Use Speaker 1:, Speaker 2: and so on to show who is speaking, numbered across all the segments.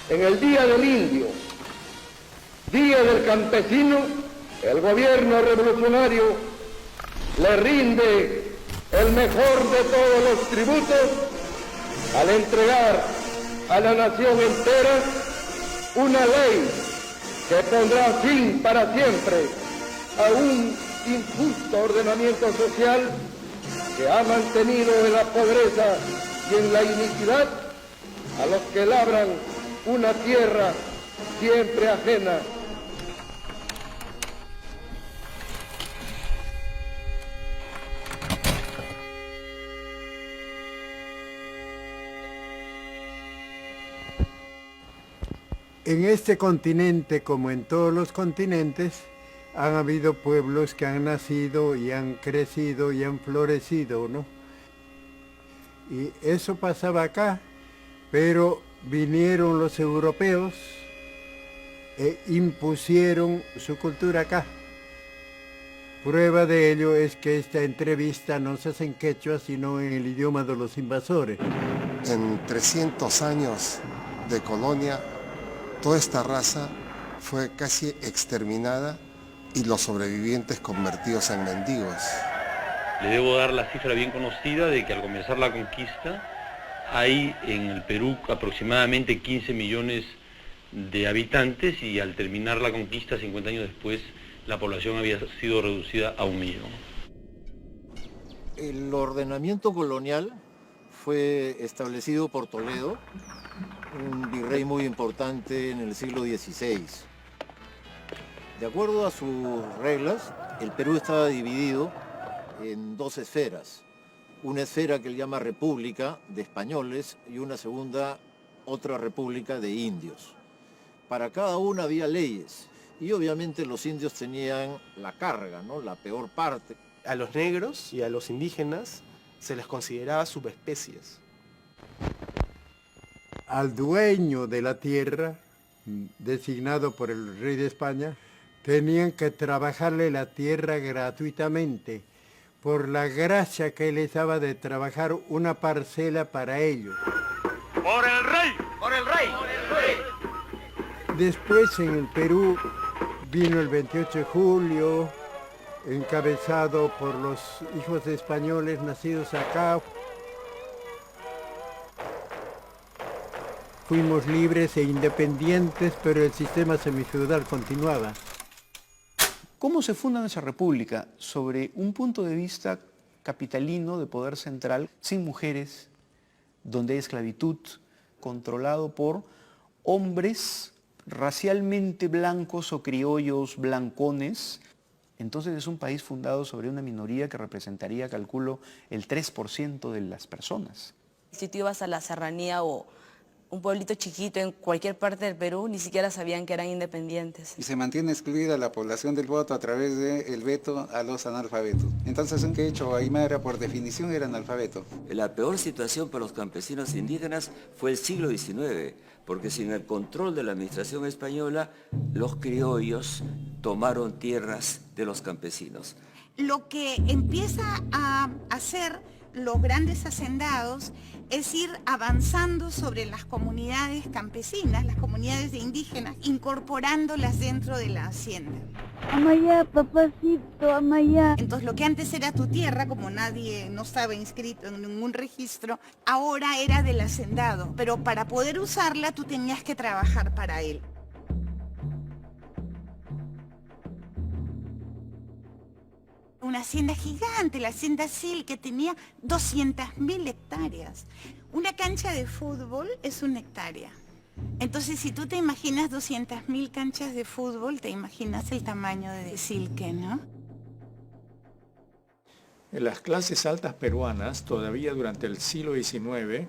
Speaker 1: En el Día del Indio, Día del Campesino, el gobierno revolucionario le rinde el mejor de todos los tributos al entregar a la nación entera una ley que pondrá fin para siempre a un injusto ordenamiento social que ha mantenido en la pobreza y en la iniquidad a los que labran una tierra siempre ajena.
Speaker 2: En este continente, como en todos los continentes, han habido pueblos que han nacido y han crecido y han florecido, ¿no? Y eso pasaba acá, pero vinieron los europeos e impusieron su cultura acá. Prueba de ello es que esta entrevista no se hace en quechua, sino en el idioma de los invasores.
Speaker 3: En 300 años de colonia, toda esta raza fue casi exterminada y los sobrevivientes convertidos en mendigos.
Speaker 4: Le debo dar la cifra bien conocida de que al comenzar la conquista hay en el Perú aproximadamente 15 millones de habitantes y al terminar la conquista, 50 años después, la población había sido reducida a 1 millón.
Speaker 5: El ordenamiento colonial fue establecido por Toledo, un virrey muy importante en el siglo XVI. De acuerdo a sus reglas, el Perú estaba dividido en 2 esferas. Una esfera que él llama república de españoles y una segunda, otra república de indios. Para cada una había leyes y obviamente los indios tenían la carga, ¿no? La peor parte.
Speaker 6: A los negros y a los indígenas se les consideraba subespecies.
Speaker 2: Al dueño de la tierra, designado por el rey de España, tenían que trabajarle la tierra gratuitamente, por la gracia que les daba de trabajar una parcela para ellos.
Speaker 7: ¡Por el rey! ¡Por el rey! ¡Por el rey!
Speaker 2: Después en el Perú vino el 28 de julio, encabezado por los hijos de españoles nacidos acá. Fuimos libres e independientes, pero el sistema semifeudal continuaba.
Speaker 8: ¿Cómo se funda esa república? Sobre un punto de vista capitalino de poder central, sin mujeres, donde hay esclavitud, controlado por hombres racialmente blancos o criollos blancones. Entonces es un país fundado sobre una minoría que representaría, calculo, el 3% de las personas.
Speaker 9: Si tú ibas a la serranía o un pueblito chiquito en cualquier parte del Perú, ni siquiera sabían que eran independientes.
Speaker 10: Y se mantiene excluida la población del voto a través del veto a los analfabetos. Entonces un quechua o aymara por definición era analfabeto.
Speaker 11: La peor situación para los campesinos indígenas fue el siglo XIX, porque sin el control de la administración española, los criollos tomaron tierras de los campesinos.
Speaker 12: Lo que empieza a hacer los grandes hacendados es ir avanzando sobre las comunidades campesinas, las comunidades de indígenas, incorporándolas dentro de la hacienda.
Speaker 13: Amaya, papacito, amaya.
Speaker 12: Entonces lo que antes era tu tierra, como nadie no estaba inscrito en ningún registro, ahora era del hacendado, pero para poder usarla tú tenías que trabajar para él. Una hacienda gigante, la hacienda Sil, que tenía 200.000 hectáreas. Una cancha de fútbol es 1 hectárea. Entonces, si tú te imaginas 200.000 canchas de fútbol, te imaginas el tamaño de Silque, ¿no?
Speaker 14: En las clases altas peruanas, todavía durante el siglo XIX,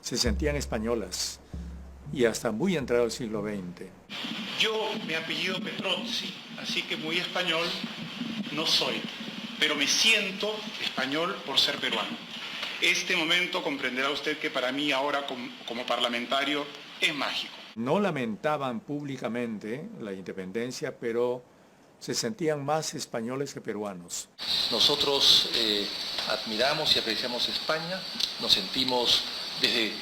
Speaker 14: se sentían españolas, y hasta muy entrado el siglo XX.
Speaker 15: Yo me apellido Petrozzi, así que muy español no soy, pero me siento español por ser peruano. Este momento comprenderá usted que para mí ahora como parlamentario es mágico.
Speaker 14: No lamentaban públicamente la independencia, pero se sentían más españoles que peruanos.
Speaker 16: Nosotros admiramos y apreciamos España, nos sentimos desde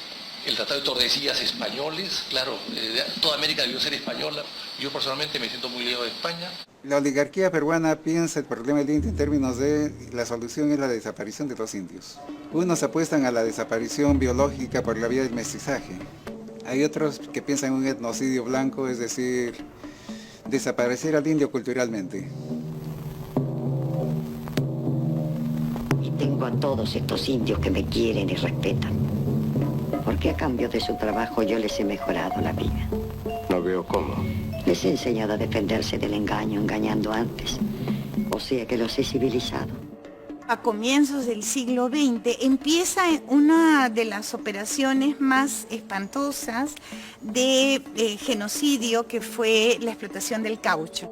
Speaker 16: el Tratado de Tordesillas españoles, claro, toda América debió ser española. Yo personalmente me siento muy ligado a España.
Speaker 10: La oligarquía peruana piensa el problema del indio en términos de la solución es la desaparición de los indios. Unos apuestan a la desaparición biológica por la vía del mestizaje. Hay otros que piensan en un etnocidio blanco, es decir, desaparecer al indio culturalmente.
Speaker 17: Y tengo a todos estos indios que me quieren y respetan, porque a cambio de su trabajo yo les he mejorado la vida.
Speaker 18: No veo cómo.
Speaker 17: Les he enseñado a defenderse del engaño, engañando antes. O sea que los he civilizado.
Speaker 12: A comienzos del siglo XX empieza una de las operaciones más espantosas de genocidio, que fue la explotación del caucho.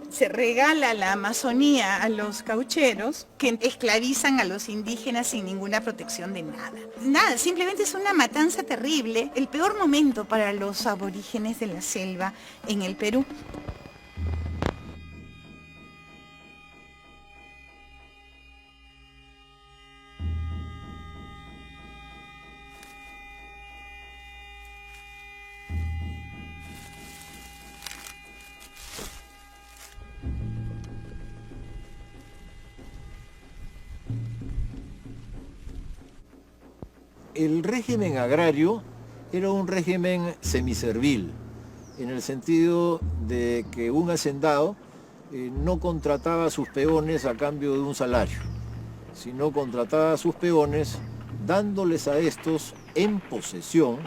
Speaker 12: Se regala la Amazonía a los caucheros, que esclavizan a los indígenas sin ninguna protección de nada. Nada, simplemente es una matanza terrible, el peor momento para los aborígenes de la selva en el Perú.
Speaker 5: El régimen agrario era un régimen semiservil, en el sentido de que un hacendado no contrataba a sus peones a cambio de un salario, sino contrataba a sus peones dándoles a estos en posesión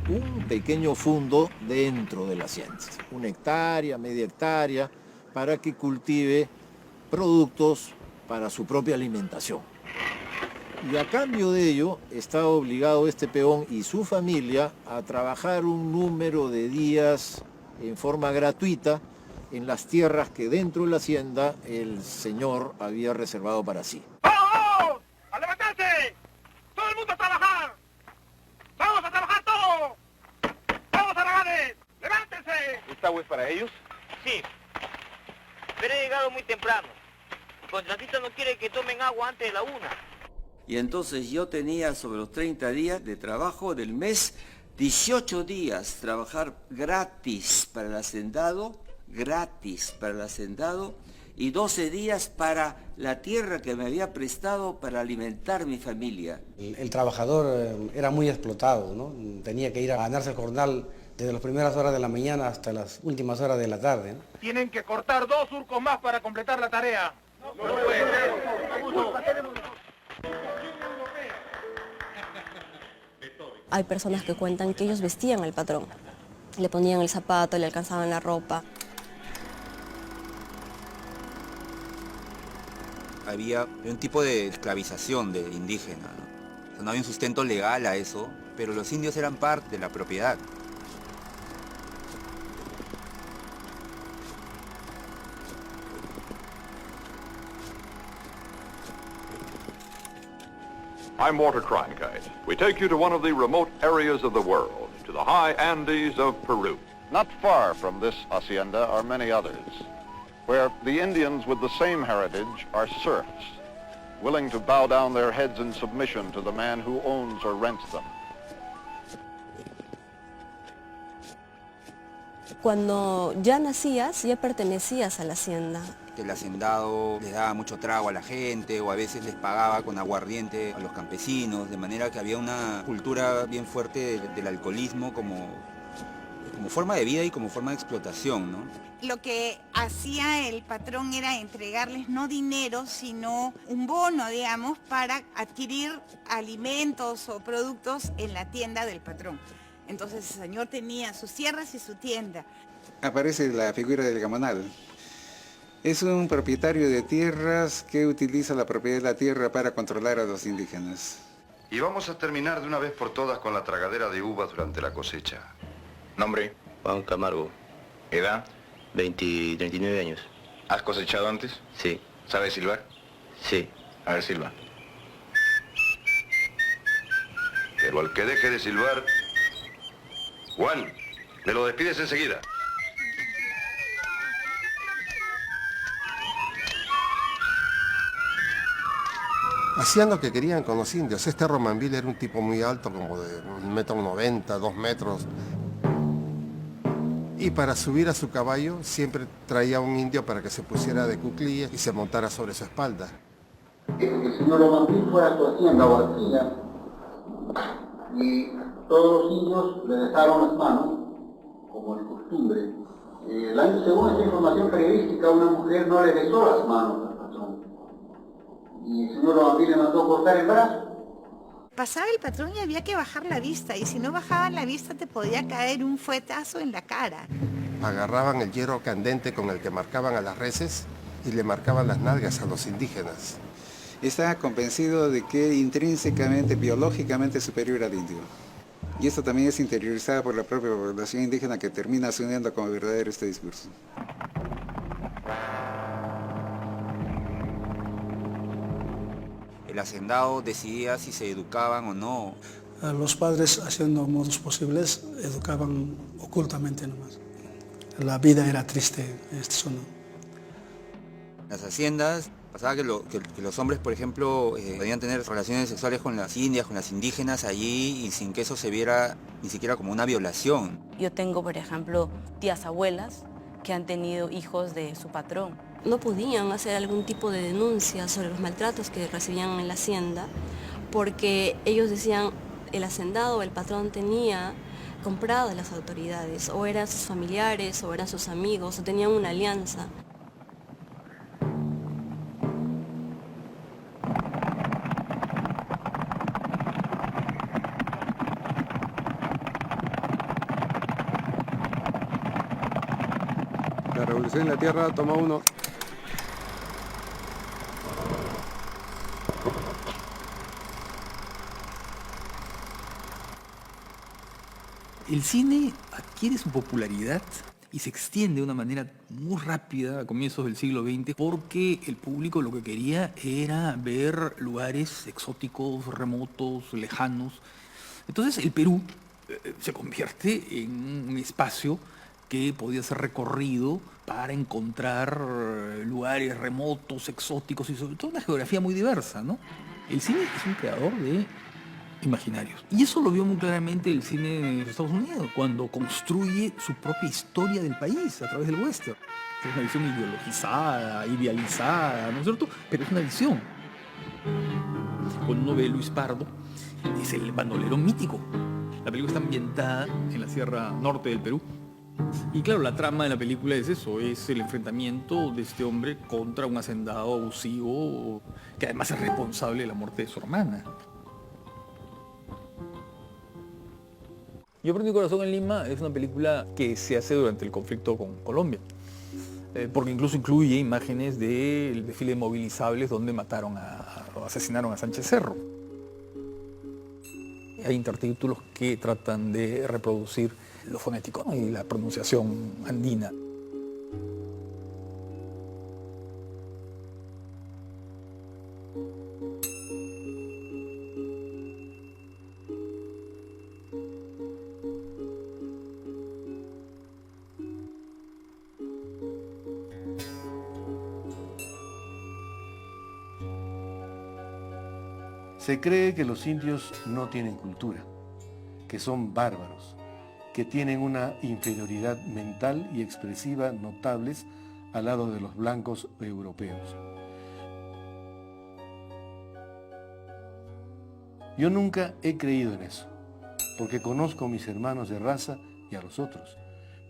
Speaker 5: un pequeño fundo dentro de la hacienda, 1 hectárea, media hectárea, para que cultive productos para su propia alimentación. Y a cambio de ello, está obligado este peón y su familia a trabajar un número de días en forma gratuita en las tierras que dentro de la hacienda el señor había reservado para sí.
Speaker 7: ¡Vamos! ¡A levantarse! ¡Todo el mundo a trabajar! ¡Vamos a trabajar todos! ¡Vamos a Ragades! ¡Levántense!
Speaker 18: ¿Esta agua es para ellos?
Speaker 7: Sí, pero he llegado muy temprano. El contratista no quiere que tomen agua antes de la 1.
Speaker 11: Y entonces yo tenía sobre los 30 días de trabajo del mes, 18 días trabajar gratis para el hacendado, y 12 días para la tierra que me había prestado para alimentar mi familia.
Speaker 19: El trabajador era muy explotado, ¿no? Tenía que ir a ganarse el jornal desde las primeras horas de la mañana hasta las últimas horas de la tarde, ¿no?
Speaker 7: Tienen que cortar 2 surcos más para completar la tarea. No puede ser.
Speaker 20: Hay personas que cuentan que ellos vestían al patrón. Le ponían el zapato, le alcanzaban la ropa.
Speaker 21: Había un tipo de esclavización de indígenas, ¿no? O sea, no había un sustento legal a eso, pero los indios eran parte de la propiedad.
Speaker 22: I'm Walter Cronkite. We take you to one of the remote areas of the world, to the high Andes of Peru.
Speaker 23: Not far from this hacienda are many others, where the Indians with the same heritage are serfs, willing to bow down their heads in submission to the man who owns or rents them.
Speaker 20: Cuando ya nacías, ya pertenecías a la hacienda.
Speaker 21: El hacendado les daba mucho trago a la gente o a veces les pagaba con aguardiente a los campesinos, de manera que había una cultura bien fuerte del alcoholismo como forma de vida y como forma de explotación, ¿no?
Speaker 12: Lo que hacía el patrón era entregarles no dinero, sino un bono, digamos, para adquirir alimentos o productos en la tienda del patrón. Entonces el señor tenía sus tierras y su tienda.
Speaker 10: Aparece la figura del gamonal. Es un propietario de tierras que utiliza la propiedad de la tierra para controlar a los indígenas.
Speaker 24: Y vamos a terminar de una vez por todas con la tragadera de uvas durante la cosecha.
Speaker 18: Nombre: Juan Camargo.
Speaker 24: ¿Edad?
Speaker 18: 39 años.
Speaker 24: ¿Has cosechado antes?
Speaker 18: Sí.
Speaker 24: ¿Sabes silbar?
Speaker 18: Sí.
Speaker 24: A ver, silba. Pero al que deje de silbar... Juan, me lo despides enseguida.
Speaker 1: Hacían lo que querían con los indios. Este Romainville era un tipo muy alto, como de 1,90 m, 2 metros. Y para subir a su caballo siempre traía un indio para que se pusiera de cuclillas y se montara sobre su espalda.
Speaker 3: El señor Romainville fue a su hacienda o arcilla y todos los indios le dejaron las manos, como de costumbre. Según esta información periodística, una mujer no le besó las manos al patrón. Y el señor Romainville le mandó cortar el brazo.
Speaker 12: Pasaba el patrón y había que bajar la vista, y si no bajaban la vista te podía caer un fuetazo en la cara.
Speaker 1: Agarraban el hierro candente con el que marcaban a las reses y le marcaban las nalgas a los indígenas.
Speaker 10: Estaba convencido de que intrínsecamente, biológicamente superior al indio. Y esto también es interiorizado por la propia población indígena que termina asumiendo como verdadero este discurso.
Speaker 21: El hacendado decidía si se educaban o no.
Speaker 4: Los padres, haciendo modos posibles, educaban ocultamente nomás. La vida era triste en esta zona.
Speaker 21: En las haciendas pasaba que los hombres, por ejemplo, podían tener relaciones sexuales con las indias, con las indígenas allí, y sin que eso se viera ni siquiera como una violación.
Speaker 9: Yo tengo, por ejemplo, tías abuelas que han tenido hijos de su patrón.
Speaker 20: No podían hacer algún tipo de denuncia sobre los maltratos que recibían en la hacienda, porque ellos decían el hacendado, el patrón tenía comprado a las autoridades, o eran sus familiares, o eran sus amigos, o tenían una alianza.
Speaker 6: La revolución en la tierra toma 1.
Speaker 25: El cine adquiere su popularidad y se extiende de una manera muy rápida a comienzos del siglo XX porque el público lo que quería era ver lugares exóticos, remotos, lejanos. Entonces el Perú se convierte en un espacio que podía ser recorrido para encontrar lugares remotos, exóticos y sobre todo una geografía muy diversa, ¿no? El cine es un creador de imaginarios. Y eso lo vio muy claramente el cine de Estados Unidos, cuando construye su propia historia del país a través del western. Es una visión ideologizada, idealizada, ¿no es cierto? Pero es una visión. Cuando uno ve Luis Pardo, es el bandolero mítico. La película está ambientada en la Sierra Norte del Perú. Y claro, la trama de la película es eso, es el enfrentamiento de este hombre contra un hacendado abusivo que además es responsable de la muerte de su hermana. Yo perdí mi corazón en Lima es una película que se hace durante el conflicto con Colombia, porque incluso incluye imágenes del desfile de movilizables donde asesinaron a Sánchez Cerro. Hay intertítulos que tratan de reproducir lo fonético, ¿no? Y la pronunciación andina.
Speaker 26: Se cree que los indios no tienen cultura, que son bárbaros, que tienen una inferioridad mental y expresiva notables al lado de los blancos europeos. Yo nunca he creído en eso, porque conozco a mis hermanos de raza y a los otros,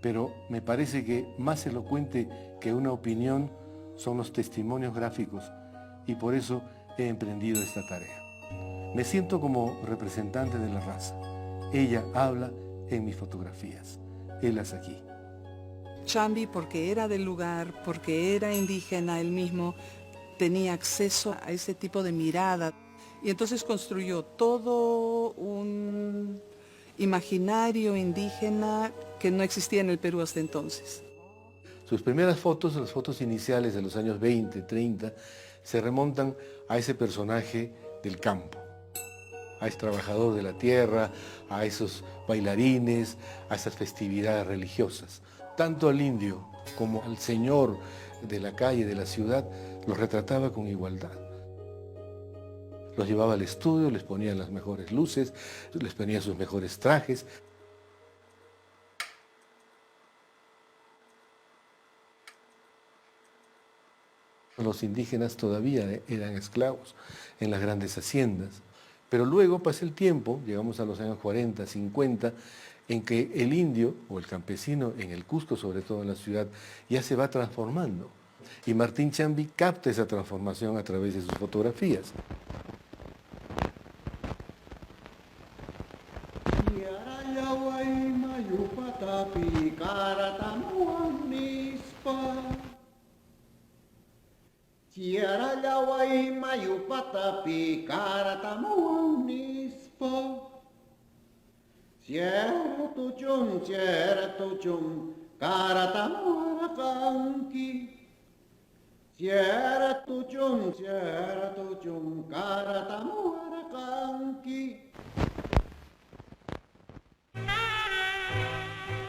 Speaker 26: pero me parece que más elocuente que una opinión son los testimonios gráficos y por eso he emprendido esta tarea. Me siento como representante de la raza. Ella habla en mis fotografías. Helas aquí.
Speaker 27: Chambi, porque era del lugar, porque era indígena, él mismo tenía acceso a ese tipo de mirada. Y entonces construyó todo un imaginario indígena que no existía en el Perú hasta entonces.
Speaker 26: Sus primeras fotos, las fotos iniciales de los años 20, 30, se remontan a ese personaje del campo, a ese trabajador de la tierra, a esos bailarines, a esas festividades religiosas. Tanto al indio como al señor de la calle, de la ciudad, los retrataba con igualdad. Los llevaba al estudio, les ponía las mejores luces, les ponía sus mejores trajes. Los indígenas todavía eran esclavos en las grandes haciendas. Pero luego pasa el tiempo, llegamos a los años 40, 50, en que el indio o el campesino en el Cusco, sobre todo en la ciudad, ya se va transformando. Y Martín Chambi capta esa transformación a través de sus fotografías.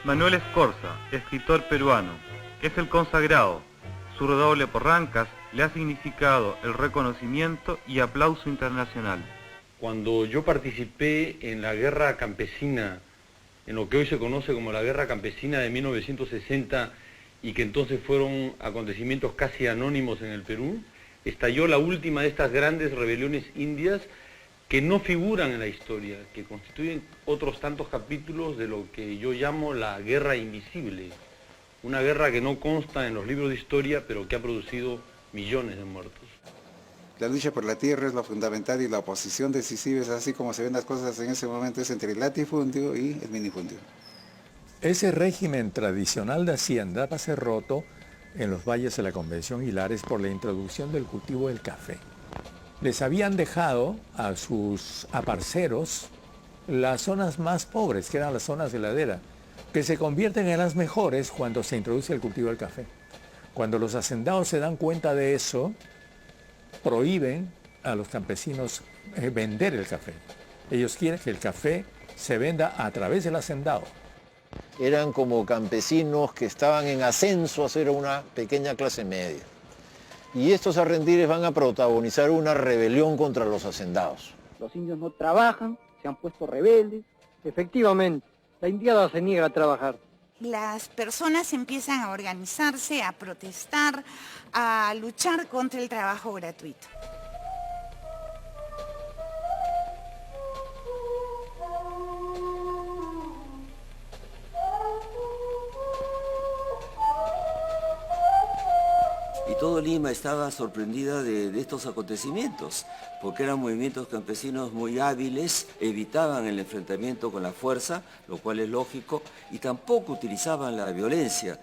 Speaker 2: Manuel Escorza, escritor peruano, es el consagrado. Su redoble por Rancas le ha significado el reconocimiento y aplauso internacional.
Speaker 8: Cuando yo participé en la guerra campesina, en lo que hoy se conoce como la guerra campesina de 1960, y que entonces fueron acontecimientos casi anónimos en el Perú, estalló la última de estas grandes rebeliones indias que no figuran en la historia, que constituyen otros tantos capítulos de lo que yo llamo la guerra invisible. Una guerra que no consta en los libros de historia, pero que ha producido millones de muertos.
Speaker 10: La lucha por la tierra es lo fundamental y la oposición decisiva es así como se ven las cosas en ese momento, es entre el latifundio y el minifundio.
Speaker 13: Ese régimen tradicional de hacienda va a ser roto en los valles de la Convención Hilares por la introducción del cultivo del café. Les habían dejado a sus aparceros las zonas más pobres, que eran las zonas de ladera, que se convierten en las mejores cuando se introduce el cultivo del café. Cuando los hacendados se dan cuenta de eso, prohíben a los campesinos vender el café. Ellos quieren que el café se venda a través del hacendado.
Speaker 5: Eran como campesinos que estaban en ascenso a ser una pequeña clase media. Y estos arrendires van a protagonizar una rebelión contra los hacendados.
Speaker 14: Los indios no trabajan, se han puesto rebeldes. Efectivamente, la indiada se niega a trabajar.
Speaker 12: Las personas empiezan a organizarse, a protestar, a luchar contra el trabajo gratuito.
Speaker 11: Y todo Lima estaba sorprendida de estos acontecimientos, porque eran movimientos campesinos muy hábiles, evitaban el enfrentamiento con la fuerza, lo cual es lógico, y tampoco utilizaban la violencia.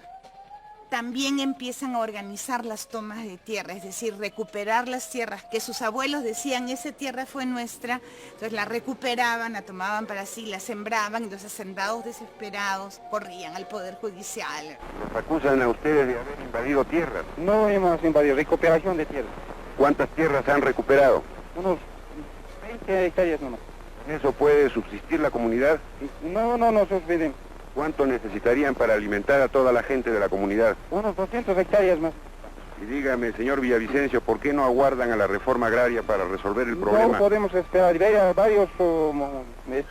Speaker 12: También empiezan a organizar las tomas de tierra, es decir, recuperar las tierras que sus abuelos decían, esa tierra fue nuestra, entonces la recuperaban, la tomaban para sí, la sembraban, y los hacendados desesperados corrían al Poder Judicial.
Speaker 23: Los acusan a ustedes de haber invadido tierras.
Speaker 14: No hemos invadido, recuperación de tierra.
Speaker 23: ¿Cuántas tierras han recuperado?
Speaker 14: Unos 20 hectáreas nomás.
Speaker 23: ¿En eso puede subsistir la comunidad?
Speaker 14: No subsisten.
Speaker 23: ¿Cuánto necesitarían para alimentar a toda la gente de la comunidad?
Speaker 14: Unos 200 hectáreas más.
Speaker 23: Y dígame, señor Villavicencio, ¿por qué no aguardan a la reforma agraria para resolver el problema?
Speaker 14: No podemos esperar. Varios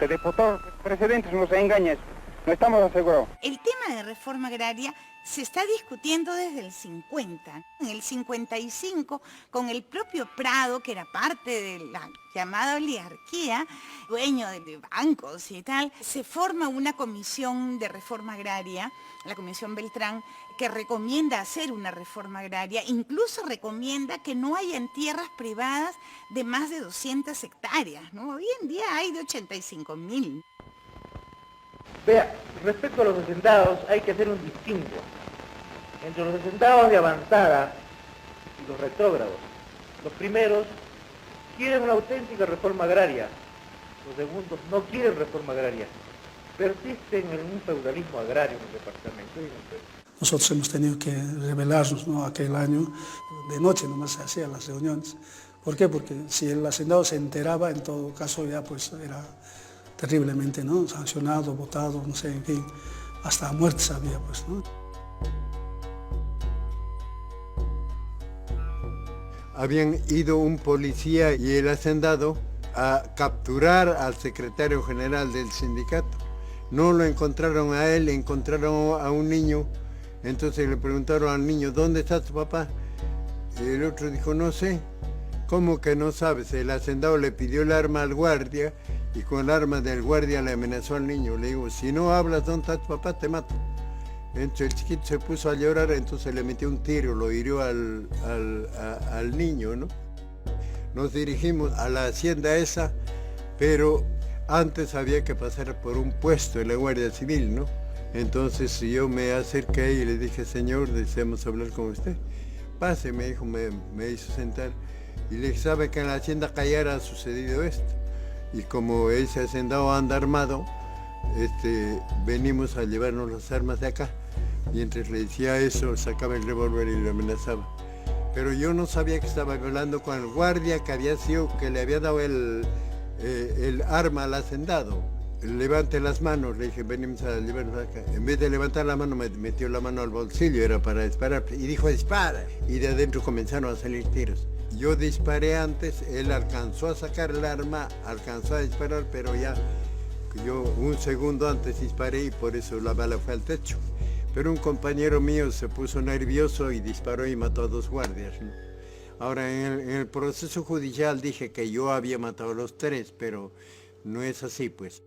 Speaker 14: diputados precedentes nos engañan. No estamos asegurados.
Speaker 12: El tema de reforma agraria se está discutiendo desde el 50. En el 55, con el propio Prado, que era parte de la llamada oligarquía, dueño de bancos y tal, se forma una comisión de reforma agraria, la Comisión Beltrán, que recomienda hacer una reforma agraria, incluso recomienda que no hayan tierras privadas de más de 200 hectáreas, ¿no? Hoy en día hay de 85.000.
Speaker 14: Vea, respecto a los hacendados hay que hacer un distingo entre los hacendados de avanzada y los retrógrados. Los primeros quieren una auténtica reforma agraria, los segundos no quieren reforma agraria, persisten en un feudalismo agrario en el departamento y en el Perú.
Speaker 4: Nosotros hemos tenido que rebelarnos, ¿no? Aquel año, de noche nomás se hacían las reuniones. ¿Por qué? Porque si el hacendado se enteraba, en todo caso ya pues era terriblemente, ¿no? Sancionado, votado, no sé, en fin, hasta muertes había, pues, ¿no?
Speaker 7: habían ido un policía y el hacendado a capturar al secretario general del sindicato. No lo encontraron a él, encontraron a un niño. Entonces le preguntaron al niño, ¿dónde está tu papá? Y el otro dijo, no sé. ¿Cómo que no sabes? El hacendado le pidió el arma al guardia y con el arma del guardia le amenazó al niño. Le digo, si no hablas dónde está tu papá, te mato. Entonces el chiquito se puso a llorar, entonces le metió un tiro, lo hirió al niño, ¿no? Nos dirigimos a la hacienda esa, pero antes había que pasar por un puesto en la Guardia Civil, ¿no? Entonces yo me acerqué y le dije, señor, deseamos hablar con usted. Pase, me dijo, me hizo sentar. Y le dije, ¿sabe que en la hacienda Cayara ha sucedido esto? Y como ese hacendado anda armado, venimos a llevarnos las armas de acá. Mientras le decía eso, sacaba el revólver y lo amenazaba. Pero yo no sabía que estaba hablando con el guardia que le había dado el arma al hacendado. Levante las manos, le dije, venimos a llevarnos acá. En vez de levantar la mano, me metió la mano al bolsillo, era para disparar. Y dijo, dispara. Y de adentro comenzaron a salir tiros. Yo disparé antes, él alcanzó a sacar el arma, alcanzó a disparar, pero ya yo un segundo antes disparé y por eso la bala fue al techo. Pero un compañero mío se puso nervioso y disparó y mató a 2 guardias, ¿no? Ahora, en el proceso judicial dije que yo había matado a los 3, pero no es así, pues.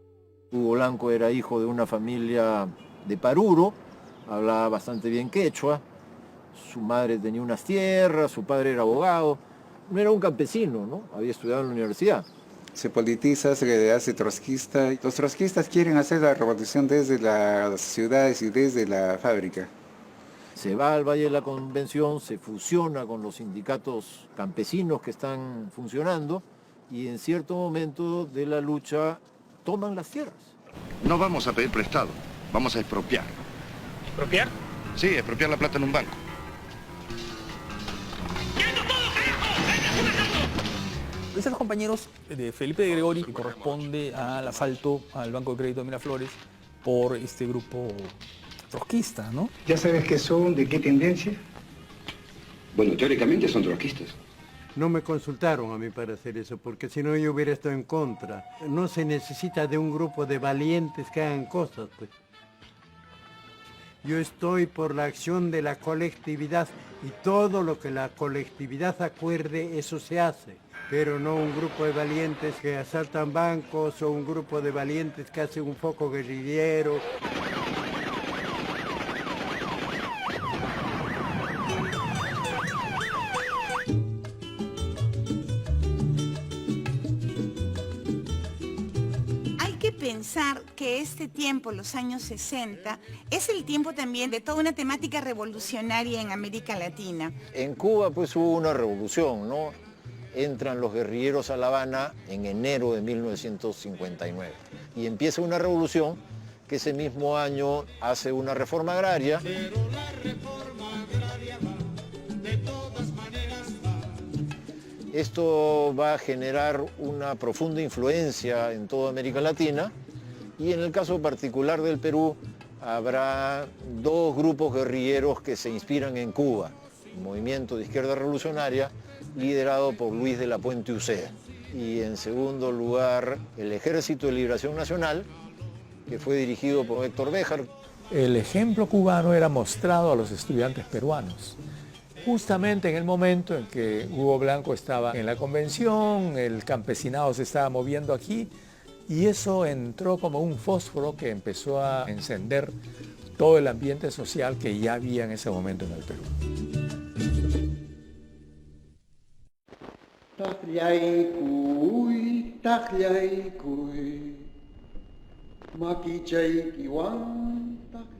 Speaker 5: Hugo Blanco era hijo de una familia de Paruro, hablaba bastante bien quechua, su madre tenía unas tierras, su padre era abogado, no era un campesino, ¿no? Había estudiado en la universidad.
Speaker 10: Se politiza, se hace trotskista. Los trotskistas quieren hacer la revolución desde las ciudades y desde la fábrica.
Speaker 5: Se va al Valle de la Convención, se fusiona con los sindicatos campesinos que están funcionando y en cierto momento de la lucha toman las tierras.
Speaker 24: No vamos a pedir prestado, vamos a expropiar.
Speaker 15: ¿Expropiar?
Speaker 24: Sí, expropiar la plata en un banco.
Speaker 25: Es a los compañeros de Felipe de Gregori, que corresponde al asalto al Banco de Crédito de Miraflores por este grupo trotskista, ¿no?
Speaker 16: ¿Ya sabes qué son, de qué tendencia?
Speaker 24: Bueno, teóricamente son trotskistas.
Speaker 7: No me consultaron a mí para hacer eso, porque si no yo hubiera estado en contra. No se necesita de un grupo de valientes que hagan cosas, pues. Yo estoy por la acción de la colectividad y todo lo que la colectividad acuerde, eso se hace. Pero no un grupo de valientes que asaltan bancos o un grupo de valientes que hacen un foco guerrillero.
Speaker 12: Pensar que este tiempo, los años 60, es el tiempo también de toda una temática revolucionaria en América Latina.
Speaker 5: En Cuba pues hubo una revolución, ¿no? Entran los guerrilleros a La Habana en enero de 1959 y empieza una revolución que ese mismo año hace una reforma agraria. Esto va a generar una profunda influencia en toda América Latina y en el caso particular del Perú habrá 2 grupos guerrilleros que se inspiran en Cuba. Un movimiento de izquierda revolucionaria liderado por Luis de la Puente Uceda. Y en segundo lugar el Ejército de Liberación Nacional, que fue dirigido por Héctor Béjar.
Speaker 13: El ejemplo cubano era mostrado a los estudiantes peruanos. Justamente en el momento en que Hugo Blanco estaba en la convención, el campesinado se estaba moviendo aquí y eso entró como un fósforo que empezó a encender todo el ambiente social que ya había en ese momento en el Perú.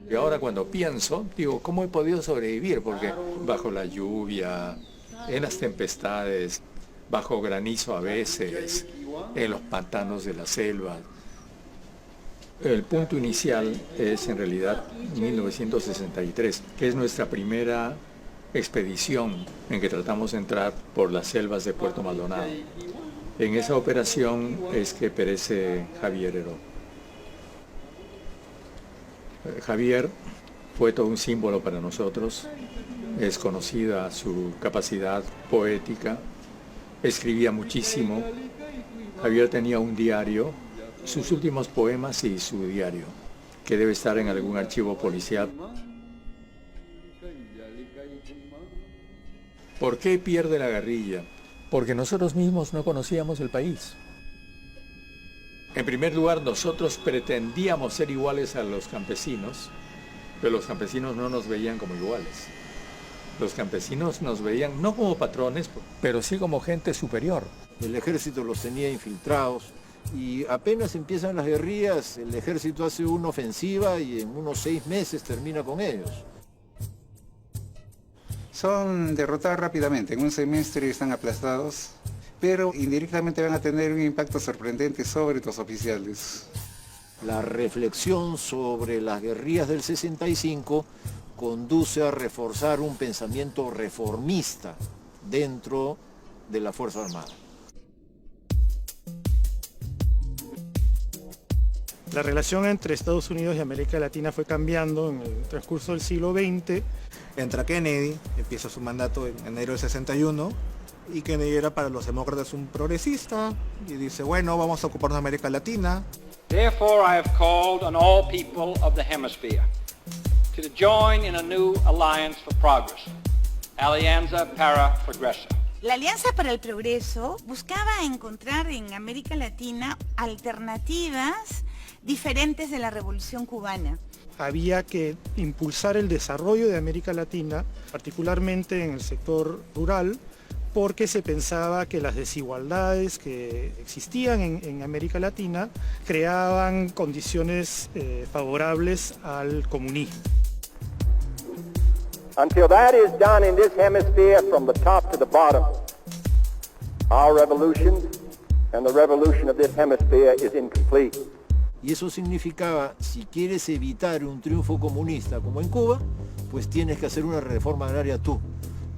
Speaker 13: Y ahora cuando pienso, digo, ¿cómo he podido sobrevivir? Porque bajo la lluvia, en las tempestades, bajo granizo a veces, en los pantanos de la selva. El punto inicial es en realidad 1963, que es nuestra primera expedición en que tratamos de entrar por las selvas de Puerto Maldonado. En esa operación es que perece Javier Heró. Javier fue todo un símbolo para nosotros. Es conocida su capacidad poética, escribía muchísimo. Javier tenía un diario, sus últimos poemas y su diario, que debe estar en algún archivo policial. ¿Por qué pierde la guerrilla? Porque nosotros mismos no conocíamos el país. En primer lugar, nosotros pretendíamos ser iguales a los campesinos, pero los campesinos no nos veían como iguales. Los campesinos nos veían no como patrones, pero sí como gente superior.
Speaker 5: El ejército los tenía infiltrados y apenas empiezan las guerrillas, el ejército hace una ofensiva y en unos 6 meses termina con ellos.
Speaker 10: Son derrotados rápidamente, en un semestre están aplastados, pero indirectamente van a tener un impacto sorprendente sobre los oficiales.
Speaker 5: La reflexión sobre las guerrillas del 65 conduce a reforzar un pensamiento reformista dentro de la Fuerza Armada.
Speaker 1: La relación entre Estados Unidos y América Latina fue cambiando en el transcurso del siglo XX.
Speaker 3: Entra Kennedy, empieza su mandato en enero del 61, y Kennedy era para los demócratas un progresista, y dice, bueno, vamos a ocuparnos de América Latina.
Speaker 15: Therefore I have called on all people of the hemisphere to join in a new alliance for progress, Alianza para Progreso.
Speaker 12: La Alianza para el Progreso buscaba encontrar en América Latina alternativas diferentes de la Revolución Cubana.
Speaker 1: Había que impulsar el desarrollo de América Latina, particularmente en el sector rural, porque se pensaba que las desigualdades que existían en América Latina creaban condiciones favorables al comunismo.
Speaker 17: Until that is done in this hemisphere from the top to the bottom, our revolution and the revolution of this hemisphere is incomplete.
Speaker 5: Y eso significaba, si quieres evitar un triunfo comunista como en Cuba, pues tienes que hacer una reforma agraria tú,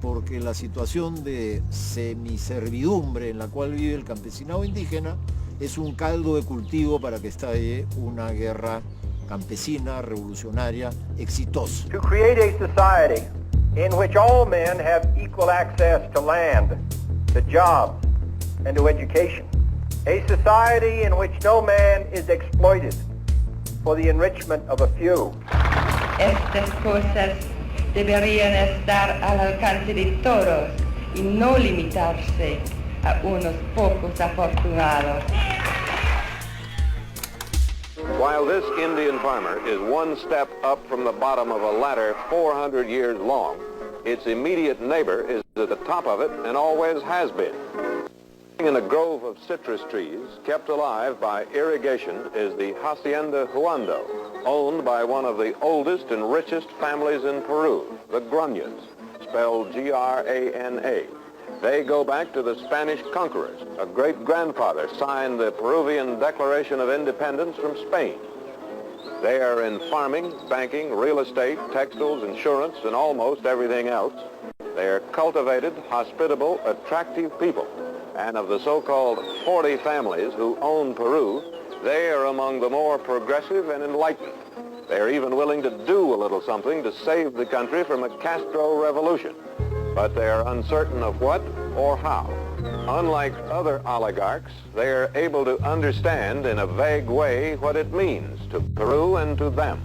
Speaker 5: porque la situación de semiservidumbre en la cual vive el campesinado indígena es un caldo de cultivo para que estalle una guerra campesina, revolucionaria, exitosa.
Speaker 17: To create a society in which all men have equal access to land, to jobs, and to education. A society in which no man is exploited for the enrichment of a few.
Speaker 18: Estas cosas deberían estar al alcance de todos y no limitarse a unos pocos afortunados.
Speaker 23: While this Indian farmer is one step up from the bottom of a ladder 400 years long, its immediate neighbor is at the top of it and always has been. In a grove of citrus trees, kept alive by irrigation, is the Hacienda Huando, owned by one of the oldest and richest families in Peru, the Gruñas, spelled G-R-A-N-A. They go back to the Spanish conquerors. A great-grandfather signed the Peruvian Declaration of Independence from Spain. They are in farming, banking, real estate, textiles, insurance, and almost everything else. They are cultivated, hospitable, attractive people. And of the so-called 40 families who own Peru, they are among the more progressive and enlightened. They are even willing to do a little something to save the country from a Castro revolution. But they are uncertain of what or how. Unlike other oligarchs, they are able to understand in a vague way what it means to Peru and to them.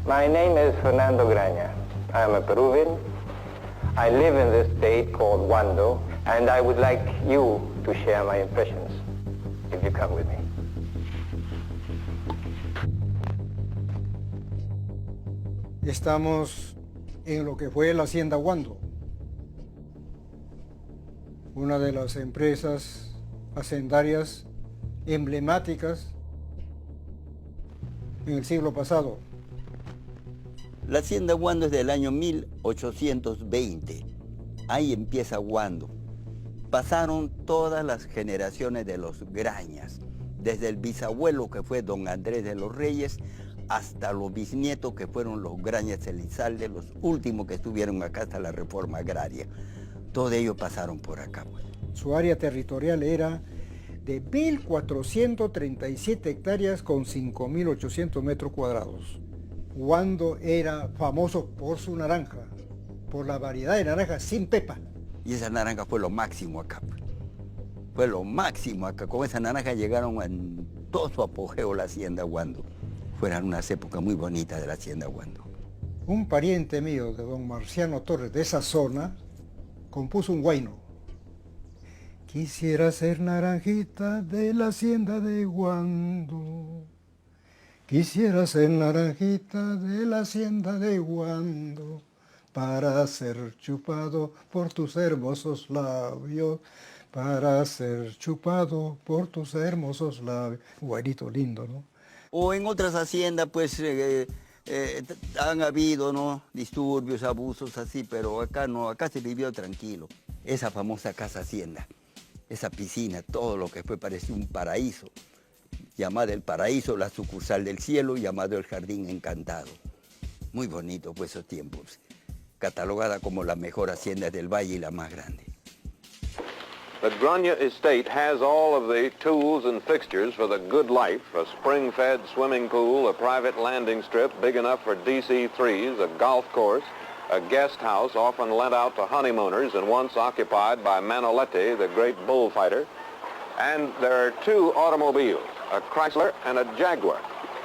Speaker 17: My name is Fernando Graña. I am a Peruvian. I live in this state called Huando, and I would like you to share my impressions, if you come with me.
Speaker 19: Estamos en lo que fue la Hacienda Huando, una de las empresas hacendarias emblemáticas en el siglo pasado.
Speaker 22: La Hacienda Huando es del año 1820. Ahí empieza Huando. Pasaron todas las generaciones de los Grañas, desde el bisabuelo que fue don Andrés de los Reyes, hasta los bisnietos que fueron los Grañas Elizalde, los últimos que estuvieron acá hasta la reforma agraria. Todos ellos pasaron por acá.
Speaker 19: Su área territorial era de 1.437 hectáreas con 5.800 metros cuadrados. Huando era famoso por su naranja, por la variedad de naranjas sin pepa.
Speaker 22: Y esa naranja fue lo máximo acá. Fue lo máximo acá. Con esa naranja llegaron en todo su apogeo la hacienda Huando. Fueron unas épocas muy bonitas de la hacienda Huando.
Speaker 19: Un pariente mío de don Marciano Torres de esa zona compuso un huayno. Quisiera ser naranjita de la hacienda de Huando. Quisiera ser naranjita de la hacienda de Huando para ser chupado por tus hermosos labios, para ser chupado por tus hermosos labios. Guairito lindo, ¿no?
Speaker 22: O en otras haciendas, pues, han habido, ¿no?, disturbios, abusos así, pero acá no, acá se vivió tranquilo. Esa famosa casa hacienda, esa piscina, todo lo que fue parecía un paraíso. Llamada el paraíso, la sucursal del cielo, llamado el jardín encantado. Muy bonito fue esos tiempos. Catalogada como la mejor hacienda del valle y la más grande.
Speaker 23: The Grania Estate has all of the tools and fixtures for the good life, a spring-fed swimming pool, a private landing strip big enough for DC-3s, a golf course, a guest house often lent out to honeymooners and once occupied by Manolete, the great bullfighter. And there are two automobiles, a Chrysler and a Jaguar.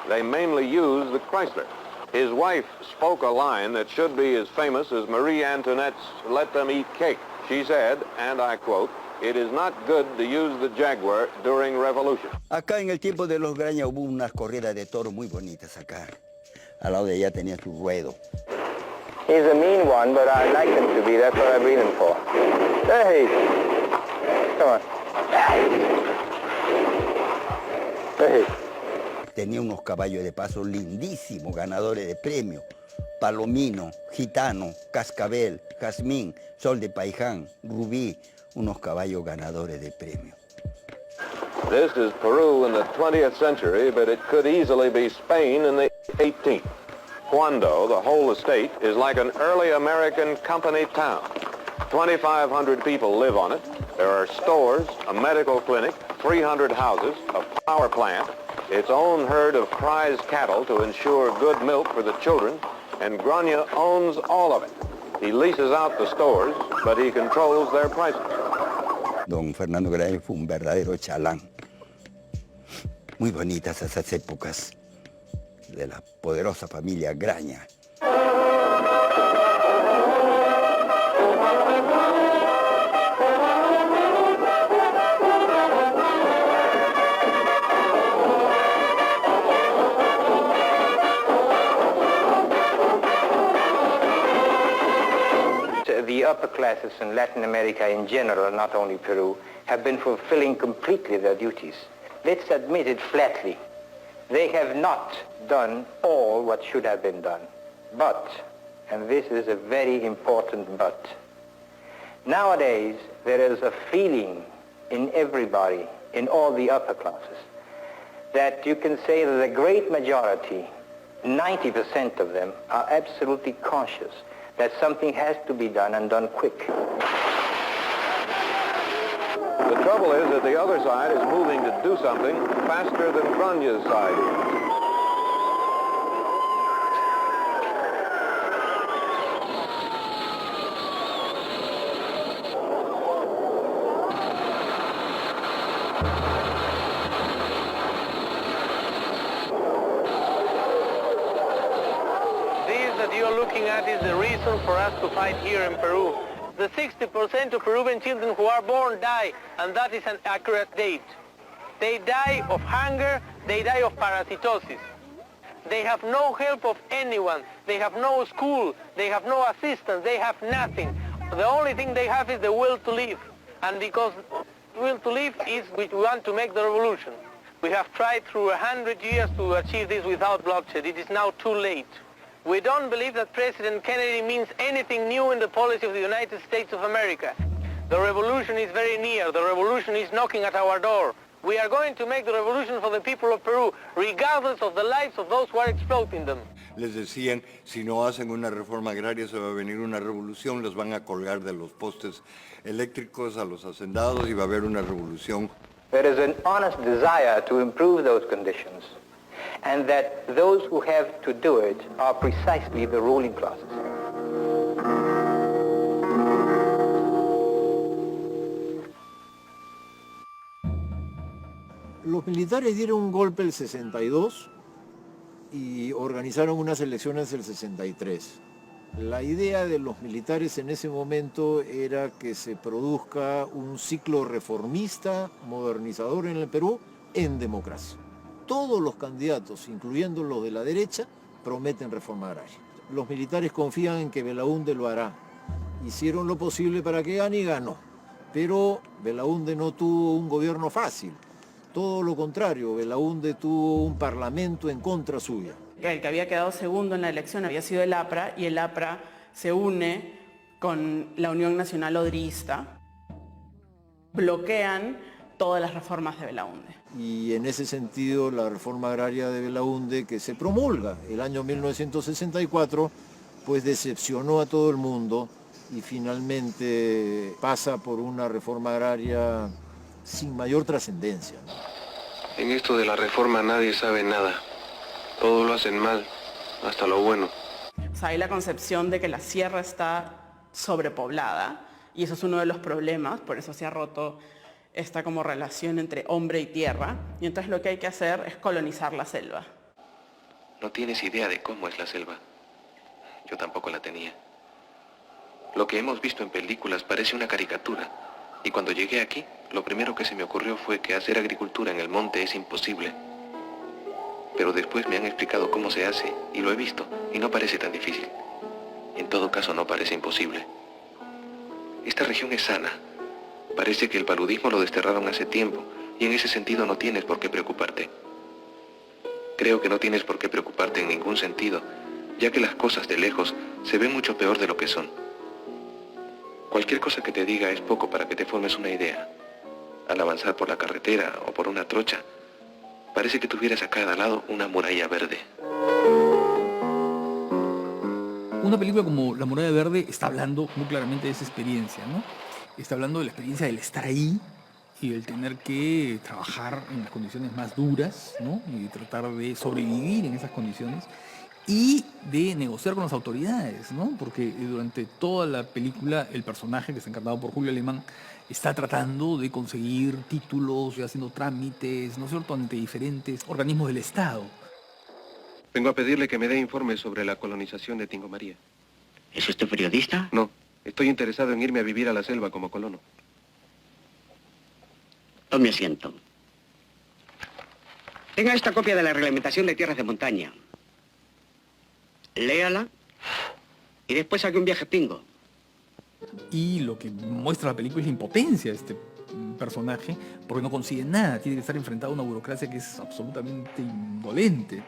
Speaker 23: They mainly use the Chrysler. His wife spoke a line that should be as famous as Marie Antoinette's "Let them eat cake." She said, and I quote, "It is not good to use the Jaguar during revolution."
Speaker 22: Acá en el tiempo de los Graña hubo unas corridas de toro muy bonitas acá. Al lado de ella tenía su ruedo.
Speaker 17: He's a mean one, but I like him to be. That's what I breed him for. There he is. Come on. There he is.
Speaker 22: Tenía unos caballos de paso lindísimos, ganadores de premio. Palomino, Gitano, Cascabel, Jazmín, Sol de Paiján, Rubí, unos caballos ganadores de premio.
Speaker 23: This is Peru in the 20th century, but it could easily be Spain in the 18th. Huando, the whole estate, is like an early American company town. 2,500 people live on it. There are stores, a medical clinic, 300 houses, a flour plant, its own herd of prize cattle to ensure good milk for the children, and Grania owns all of it. He leases out the stores, but he controls their prices.
Speaker 22: Don Fernando Graña fue un verdadero chalán. Muy bonitas esas épocas de la poderosa familia Graña.
Speaker 17: The upper classes in Latin America in general, not only Peru, have been fulfilling completely their duties. Let's admit it flatly. They have not done all what should have been done. But, and this is a very important but, nowadays there is a feeling in everybody, in all the upper classes, that you can say that the great majority, 90% of them, are absolutely conscious that something has to be done and done quick.
Speaker 23: The trouble is that the other side is moving to do something faster than Grania's side is.
Speaker 14: Is the reason for us to fight here in Peru. The 60% of Peruvian children who are born die, and that is an accurate date. They die of hunger, they die of parasitosis. They have no help of anyone, they have no school, they have no assistance, they have nothing. The only thing they have is the will to live. And because will to live is we want to make the revolution. We have tried through 100 years to achieve this without bloodshed. It is now too late. We don't believe that President Kennedy means anything new in the policy of the United States of America. The revolution is very near. The revolution is knocking at our door. We are going to make the revolution for the people of Peru, regardless of the lives of those who are exploiting them.
Speaker 7: Les decían, si no hacen una reforma agraria se va a venir una revolución, los van a colgar de los postes eléctricos a los hacendados y va a haber una revolución.
Speaker 17: There is an honest desire to improve those conditions, and that those who have to do it are precisely the ruling classes.
Speaker 5: Los militares dieron un golpe el 62 y organizaron unas elecciones el 63. La idea de los militares en ese momento era que se produzca un ciclo reformista, modernizador en el Perú, en democracia. Todos los candidatos, incluyendo los de la derecha, prometen reforma agraria. Los militares confían en que Belaúnde lo hará. Hicieron lo posible para que gane y ganó. Pero Belaúnde no tuvo un gobierno fácil. Todo lo contrario, Belaúnde tuvo un parlamento en contra suya.
Speaker 2: El que había quedado segundo en la elección había sido el APRA, y el APRA se une con la Unión Nacional Odrista. Bloquean todas las reformas de Belaúnde.
Speaker 5: Y en ese sentido la reforma agraria de Belaúnde, que se promulga el año 1964, pues decepcionó a todo el mundo y finalmente pasa por una reforma agraria sin mayor trascendencia.
Speaker 6: En esto de la reforma nadie sabe nada. Todo lo hacen mal, hasta lo bueno.
Speaker 2: O sea, hay la concepción de que la sierra está sobrepoblada, y eso es uno de los problemas, por eso se ha roto esta como relación entre hombre y tierra, y entonces lo que hay que hacer es colonizar la selva.
Speaker 6: No tienes idea de cómo es la selva. Yo tampoco la tenía. Lo que hemos visto en películas parece una caricatura, y cuando llegué aquí, lo primero que se me ocurrió fue que hacer agricultura en el monte es imposible. Pero después me han explicado cómo se hace, y lo he visto, y no parece tan difícil. En todo caso, no parece imposible. Esta región es sana. Parece que el paludismo lo desterraron hace tiempo, y en ese sentido no tienes por qué preocuparte. Creo que no tienes por qué preocuparte en ningún sentido, ya que las cosas de lejos se ven mucho peor de lo que son. Cualquier cosa que te diga es poco para que te formes una idea. Al avanzar por la carretera o por una trocha, parece que tuvieras a cada lado una muralla verde.
Speaker 25: Una película como La Muralla Verde está hablando muy claramente de esa experiencia, ¿no? Está hablando de la experiencia del estar ahí y el tener que trabajar en las condiciones más duras, ¿no? Y tratar de sobrevivir en esas condiciones y de negociar con las autoridades, ¿no? Porque durante toda la película el personaje, que está encarnado por Julio Alemán, está tratando de conseguir títulos y haciendo trámites, ¿no es cierto?, ante diferentes organismos del Estado.
Speaker 6: Vengo a pedirle que me dé informes sobre la colonización de Tingo María.
Speaker 9: ¿Es usted periodista?
Speaker 6: No, estoy interesado en irme a vivir a la selva como colono.
Speaker 9: Tome asiento. Tenga esta copia de la reglamentación de tierras de montaña. Léala y después haga un viaje pingo.
Speaker 25: Y lo que muestra la película es la impotencia de este personaje, porque no consigue nada, tiene que estar enfrentado a una burocracia que es absolutamente indolente.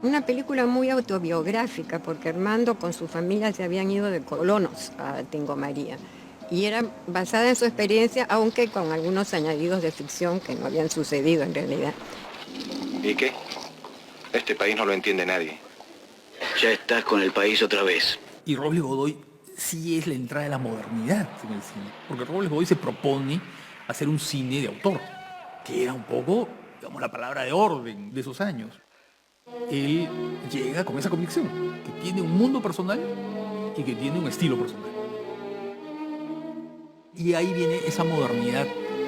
Speaker 20: Una película muy autobiográfica, porque Armando con su familia se habían ido de colonos a Tingo María. Y era basada en su experiencia, aunque con algunos añadidos de ficción que no habían sucedido en realidad.
Speaker 6: ¿Y qué? Este país no lo entiende nadie.
Speaker 9: Ya estás con el país otra vez.
Speaker 25: Y Robles Godoy sí es la entrada de la modernidad en el cine, porque Robles Godoy se propone hacer un cine de autor, que era un poco, digamos, la palabra de orden de esos años. Él llega con esa convicción, que tiene un mundo personal y que tiene un estilo personal. Y ahí viene esa modernidad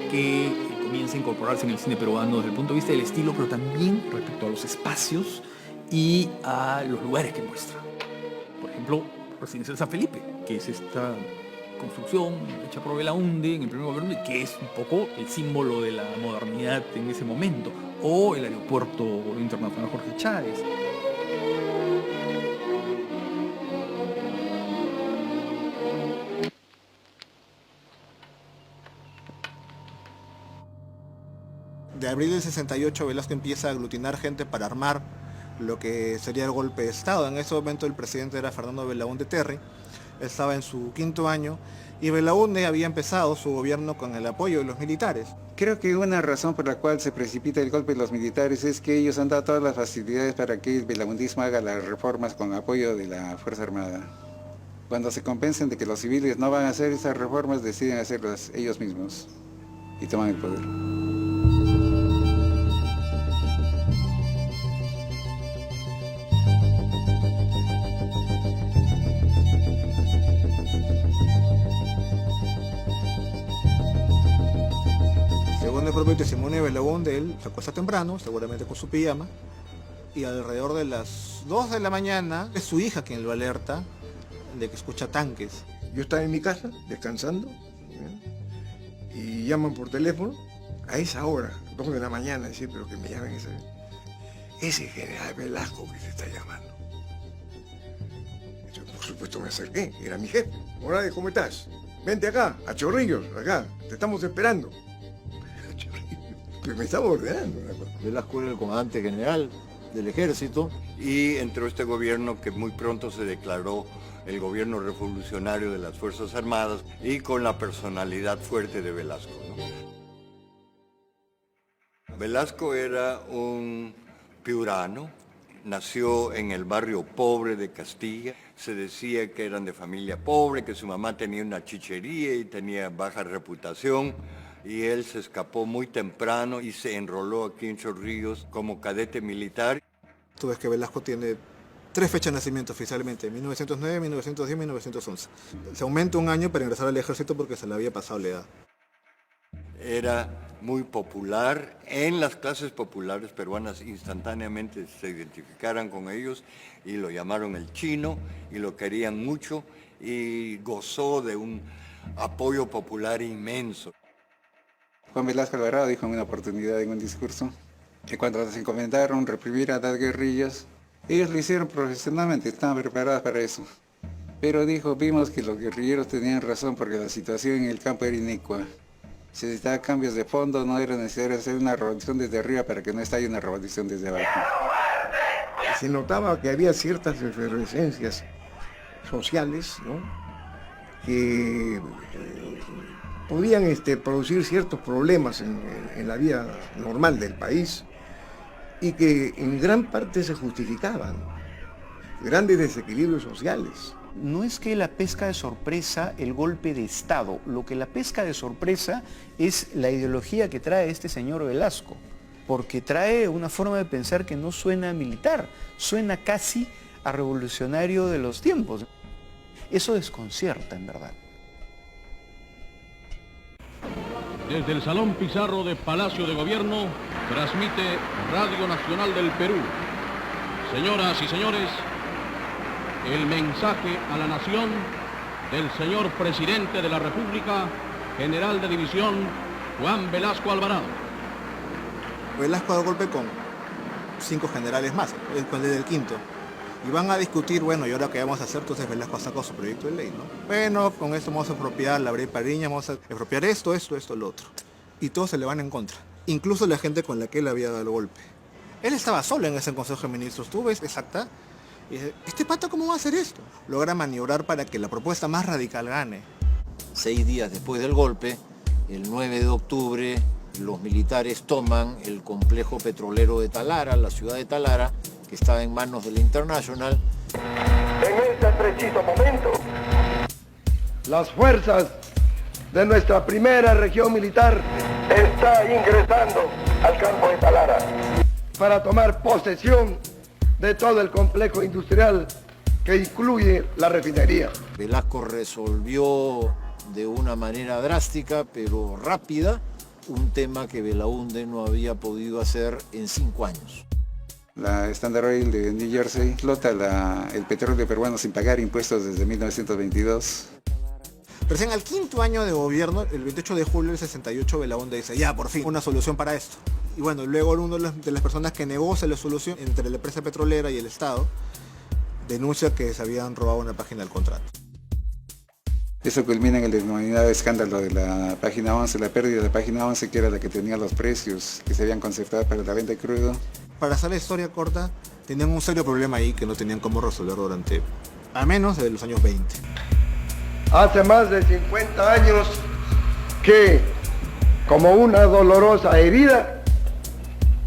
Speaker 25: que comienza a incorporarse en el cine peruano desde el punto de vista del estilo, pero también respecto a los espacios y a los lugares que muestra. Por ejemplo, Residencial San Felipe, que es esta construcción hecha por Belaúnde en el primer gobierno, que es un poco el símbolo de la modernidad en ese momento, o el aeropuerto internacional Jorge Chávez.
Speaker 3: De abril del 68 Velasco empieza a aglutinar gente para armar lo que sería el golpe de Estado. En ese momento el presidente era Fernando Belaúnde Terry, estaba en su 5º año y Belaúnde había empezado su gobierno con el apoyo de los militares.
Speaker 10: Creo que una razón por la cual se precipita el golpe de los militares es que ellos han dado todas las facilidades para que el belaundismo haga las reformas con apoyo de la Fuerza Armada. Cuando se convencen de que los civiles no van a hacer esas reformas, deciden hacerlas ellos mismos y toman el poder.
Speaker 3: Según el propio testimonio de Belaúnde, él se acuesta temprano, seguramente con su pijama, y alrededor de las 2 de la mañana es su hija quien lo alerta de que escucha tanques.
Speaker 4: Yo estaba en mi casa, descansando, y llaman por teléfono, a esa hora, 2 de la mañana, siempre que me llaman ese general Velasco que se está llamando. Yo, por supuesto me acerqué, era mi jefe. Morales, ¿cómo estás? Vente acá, a Chorrillos, acá, te estamos esperando. Que me estaba ordenando.
Speaker 5: Velasco era el comandante general del ejército
Speaker 8: y entró este gobierno que muy pronto se declaró el gobierno revolucionario de las Fuerzas Armadas y con la personalidad fuerte de Velasco, ¿no? Velasco era un piurano, nació en el barrio pobre de Castilla, se decía que eran de familia pobre, que su mamá tenía una chichería y tenía baja reputación, y él se escapó muy temprano y se enroló aquí en Chorrillos como cadete militar.
Speaker 3: Tú ves que Velasco tiene 3 fechas de nacimiento oficialmente, 1909, 1910 y 1911. Se aumenta un año para ingresar al ejército porque se le había pasado la edad.
Speaker 8: Era muy popular, en las clases populares peruanas instantáneamente se identificaran con ellos y lo llamaron el chino y lo querían mucho y gozó de un apoyo popular inmenso.
Speaker 10: Juan Velasco Alvarado dijo en una oportunidad en un discurso que cuando les encomendaron reprimir a las guerrillas, ellos lo hicieron profesionalmente, estaban preparados para eso. Pero dijo, vimos que los guerrilleros tenían razón porque la situación en el campo era inicua. Se necesitaban cambios de fondo, no era necesario hacer una revolución desde arriba para que no estalle una revolución desde abajo.
Speaker 4: Se notaba que había ciertas efervescencias sociales, ¿no?, que podían producir ciertos problemas en la vida normal del país y que en gran parte se justificaban. Grandes desequilibrios sociales.
Speaker 11: No es que la pesca de sorpresa el golpe de Estado, lo que la pesca de sorpresa es la ideología que trae este señor Velasco, porque trae una forma de pensar que no suena militar, suena casi a revolucionario de los tiempos. Eso desconcierta, en verdad.
Speaker 16: Desde el Salón Pizarro de Palacio de Gobierno, transmite Radio Nacional del Perú. Señoras y señores, el mensaje a la nación del señor Presidente de la República, General de División Juan Velasco Alvarado.
Speaker 3: Velasco da golpe con 5 generales más, el del quinto. Y van a discutir, bueno, ¿y ahora qué vamos a hacer? Entonces Velasco sacó su proyecto de ley, ¿no? Bueno, con esto vamos a expropiar la Brea y Pariña, vamos a expropiar esto, lo otro. Y todos se le van en contra. Incluso la gente con la que él había dado el golpe. Él estaba solo en ese Consejo de Ministros. Tú ves exacta. Y dice, ¿este pata cómo va a hacer esto? Logra maniobrar para que la propuesta más radical gane.
Speaker 5: 6 días después del golpe, el 9 de octubre, los militares toman el complejo petrolero de Talara, la ciudad de Talara, que estaba en manos de la International.
Speaker 17: En este preciso momento,
Speaker 21: las fuerzas de nuestra primera región militar
Speaker 17: está ingresando al campo de Talara
Speaker 21: para tomar posesión de todo el complejo industrial que incluye la refinería.
Speaker 5: Velasco resolvió de una manera drástica pero rápida un tema que Belaúnde no había podido hacer en 5 años.
Speaker 10: La Standard Oil de New Jersey explota el petróleo peruano sin pagar impuestos desde 1922.
Speaker 3: Recién al 5.º año de gobierno, el 28 de julio del 68, Belaúnde dice, ya, por fin, una solución para esto. Y bueno, luego uno de las personas que negocia la solución entre la empresa petrolera y el Estado, denuncia que se habían robado una página del contrato.
Speaker 10: Eso culmina en el denominado escándalo de la página 11, la pérdida de la página 11, que era la que tenía los precios que se habían concertado para la venta de crudo.
Speaker 3: Para hacer la historia corta, tenían un serio problema ahí que no tenían cómo resolver durante, al menos desde los años 20.
Speaker 21: Hace más de 50 años que, como una dolorosa herida,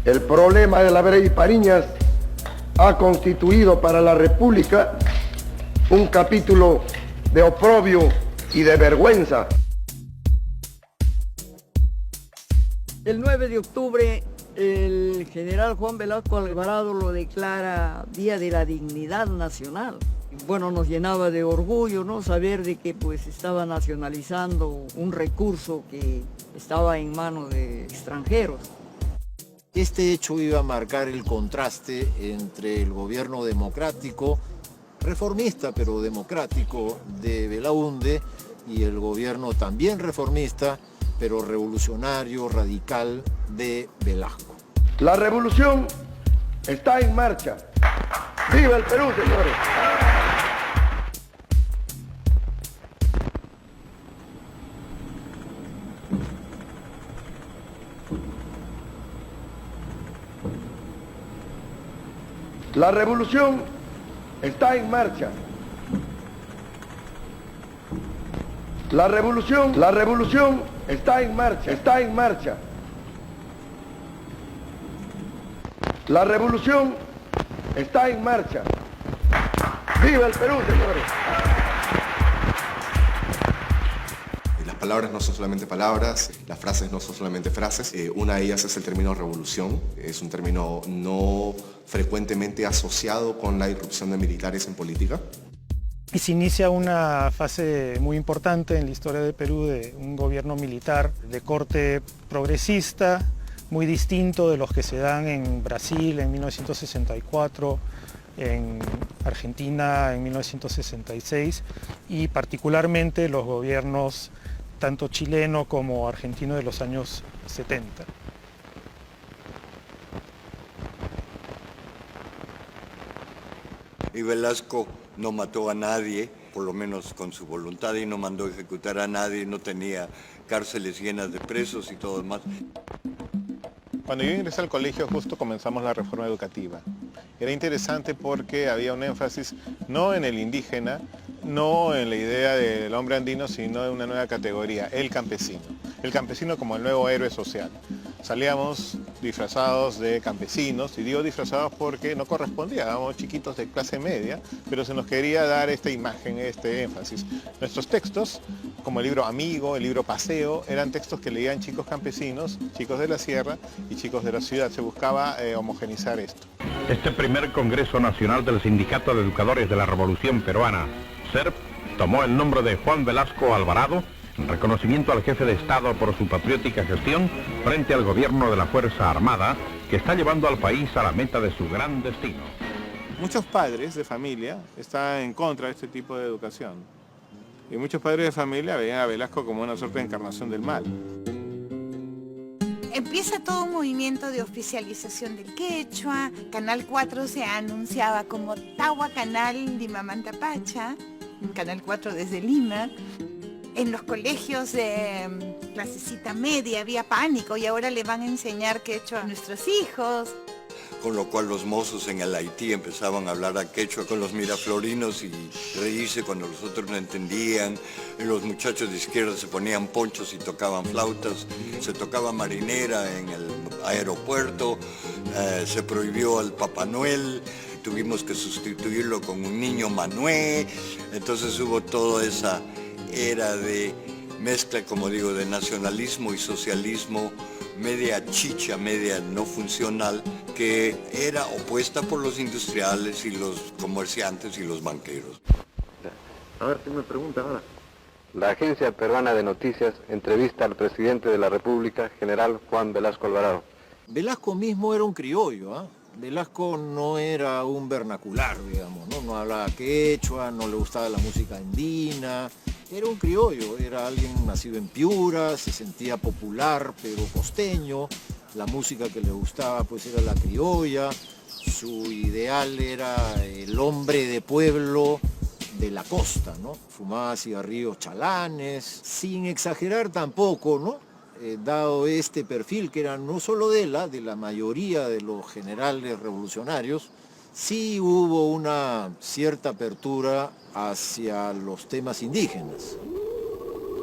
Speaker 21: el problema de la Brea y Pariñas ha constituido para la República un capítulo de oprobio y de vergüenza.
Speaker 26: El 9 de octubre, el general Juan Velasco Alvarado lo declara Día de la Dignidad Nacional. Bueno, nos llenaba de orgullo, ¿no? Saber de que pues estaba nacionalizando un recurso que estaba en manos de extranjeros.
Speaker 5: Este hecho iba a marcar el contraste entre el gobierno democrático, reformista pero democrático, de Belaúnde y el gobierno también reformista pero revolucionario, radical, de Velasco.
Speaker 21: La revolución está en marcha. ¡Viva el Perú, señores! La revolución está en marcha. La revolución está en marcha, está en marcha. La revolución está en marcha. ¡Viva el Perú, señores!
Speaker 1: Las palabras no son solamente palabras, las frases no son solamente frases. Una de ellas es el término revolución. Es un término no frecuentemente asociado con la irrupción de militares en política.
Speaker 12: Y se inicia una fase muy importante en la historia del Perú de un gobierno militar de corte progresista, muy distinto de los que se dan en Brasil en 1964, en Argentina en 1966 y particularmente los gobiernos tanto chileno como argentino de los años 70.
Speaker 8: Y Velasco no mató a nadie, por lo menos con su voluntad, y no mandó ejecutar a nadie, no tenía cárceles llenas de presos y todo demás.
Speaker 13: Cuando yo ingresé al colegio justo comenzamos la reforma educativa. Era interesante porque había un énfasis no en el indígena, no en la idea del hombre andino, sino en una nueva categoría, el campesino. El campesino como el nuevo héroe social. Salíamos disfrazados de campesinos, y digo disfrazados porque no correspondía, éramos chiquitos de clase media, pero se nos quería dar esta imagen, este énfasis. Nuestros textos, como el libro Amigo, el libro Paseo, eran textos que leían chicos campesinos, chicos de la sierra y chicos de la ciudad. Se buscaba homogenizar esto.
Speaker 15: Este primer Congreso Nacional del Sindicato de Educadores de la Revolución Peruana, SERP, tomó el nombre de Juan Velasco Alvarado, en reconocimiento al jefe de Estado por su patriótica gestión frente al gobierno de la Fuerza Armada, que está llevando al país a la meta de su gran destino.
Speaker 13: Muchos padres de familia están en contra de este tipo de educación. Y muchos padres de familia veían a Velasco como una suerte de encarnación del mal.
Speaker 18: Empieza todo un movimiento de oficialización del quechua. Canal 4 se anunciaba como Tawa Canal de Mamantapacha, Canal 4 desde Lima. En los colegios de clasecita media había pánico y ahora le van a enseñar quechua a nuestros hijos.
Speaker 8: Con lo cual los mozos en el Haití empezaban a hablar a quechua con los miraflorinos y reírse cuando los otros no entendían. Los muchachos de izquierda se ponían ponchos y tocaban flautas. Se tocaba marinera en el aeropuerto. Se prohibió al Papá Noel. Tuvimos que sustituirlo con un niño Manué. Entonces hubo toda esa era de mezcla, como digo, de nacionalismo y socialismo, media chicha, media no funcional, que era opuesta por los industriales y los comerciantes y los banqueros.
Speaker 24: A ver, ¿qué me pregunta ahora? La Agencia Peruana de Noticias entrevista al presidente de la República, general Juan Velasco Alvarado.
Speaker 5: Velasco mismo era un criollo, ¿eh? Velasco no era un vernacular, digamos, ¿no? No hablaba quechua, no le gustaba la música andina. Era un criollo, era alguien nacido en Piura, se sentía popular pero costeño, la música que le gustaba pues era la criolla, su ideal era el hombre de pueblo de la costa, ¿no? Fumaba cigarrillos chalanes, sin exagerar tampoco, ¿no? Dado este perfil que era no solo de la mayoría de los generales revolucionarios, sí hubo una cierta apertura hacia los temas indígenas.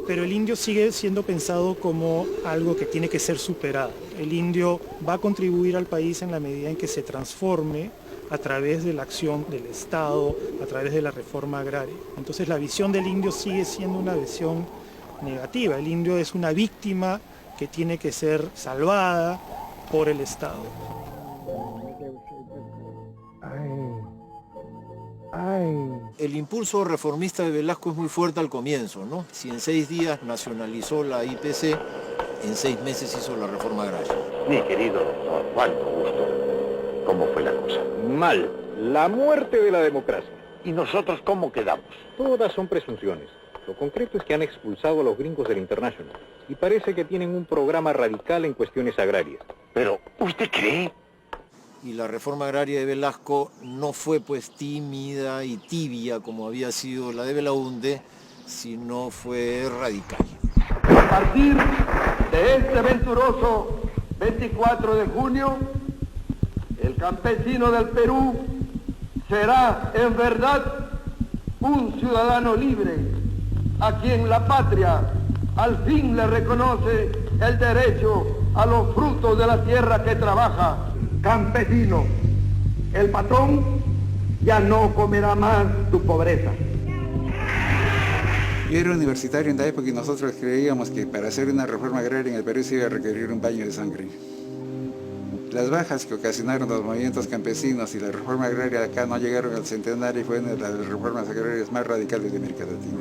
Speaker 12: Pero el indio sigue siendo pensado como algo que tiene que ser superado. El indio va a contribuir al país en la medida en que se transforme a través de la acción del Estado, a través de la reforma agraria. Entonces la visión del indio sigue siendo una visión negativa. El indio es una víctima que tiene que ser salvada por el Estado.
Speaker 5: El impulso reformista de Velasco es muy fuerte al comienzo, ¿no? Si en 6 días nacionalizó la IPC, en 6 meses hizo la reforma agraria.
Speaker 2: Mi querido doctor Juan Augusto, ¿cómo fue la cosa?
Speaker 7: Mal. La muerte de la democracia.
Speaker 2: ¿Y nosotros cómo quedamos?
Speaker 7: Todas son presunciones. Lo concreto es que han expulsado a los gringos del International y parece que tienen un programa radical en cuestiones agrarias.
Speaker 2: Pero, ¿usted cree?
Speaker 5: Y la reforma agraria de Velasco no fue pues tímida y tibia como había sido la de Belaúnde, sino fue radical.
Speaker 21: A partir de este venturoso 24 de junio, el campesino del Perú será en verdad un ciudadano libre, a quien la patria al fin le reconoce el derecho a los frutos de la tierra que trabaja. Campesino, el patrón ya no comerá más tu pobreza.
Speaker 10: Yo era universitario en la época y nosotros creíamos que para hacer una reforma agraria en el Perú se iba a requerir un baño de sangre. Las bajas que ocasionaron los movimientos campesinos y la reforma agraria acá no llegaron al centenario y fue una de las reformas agrarias más radicales de América Latina.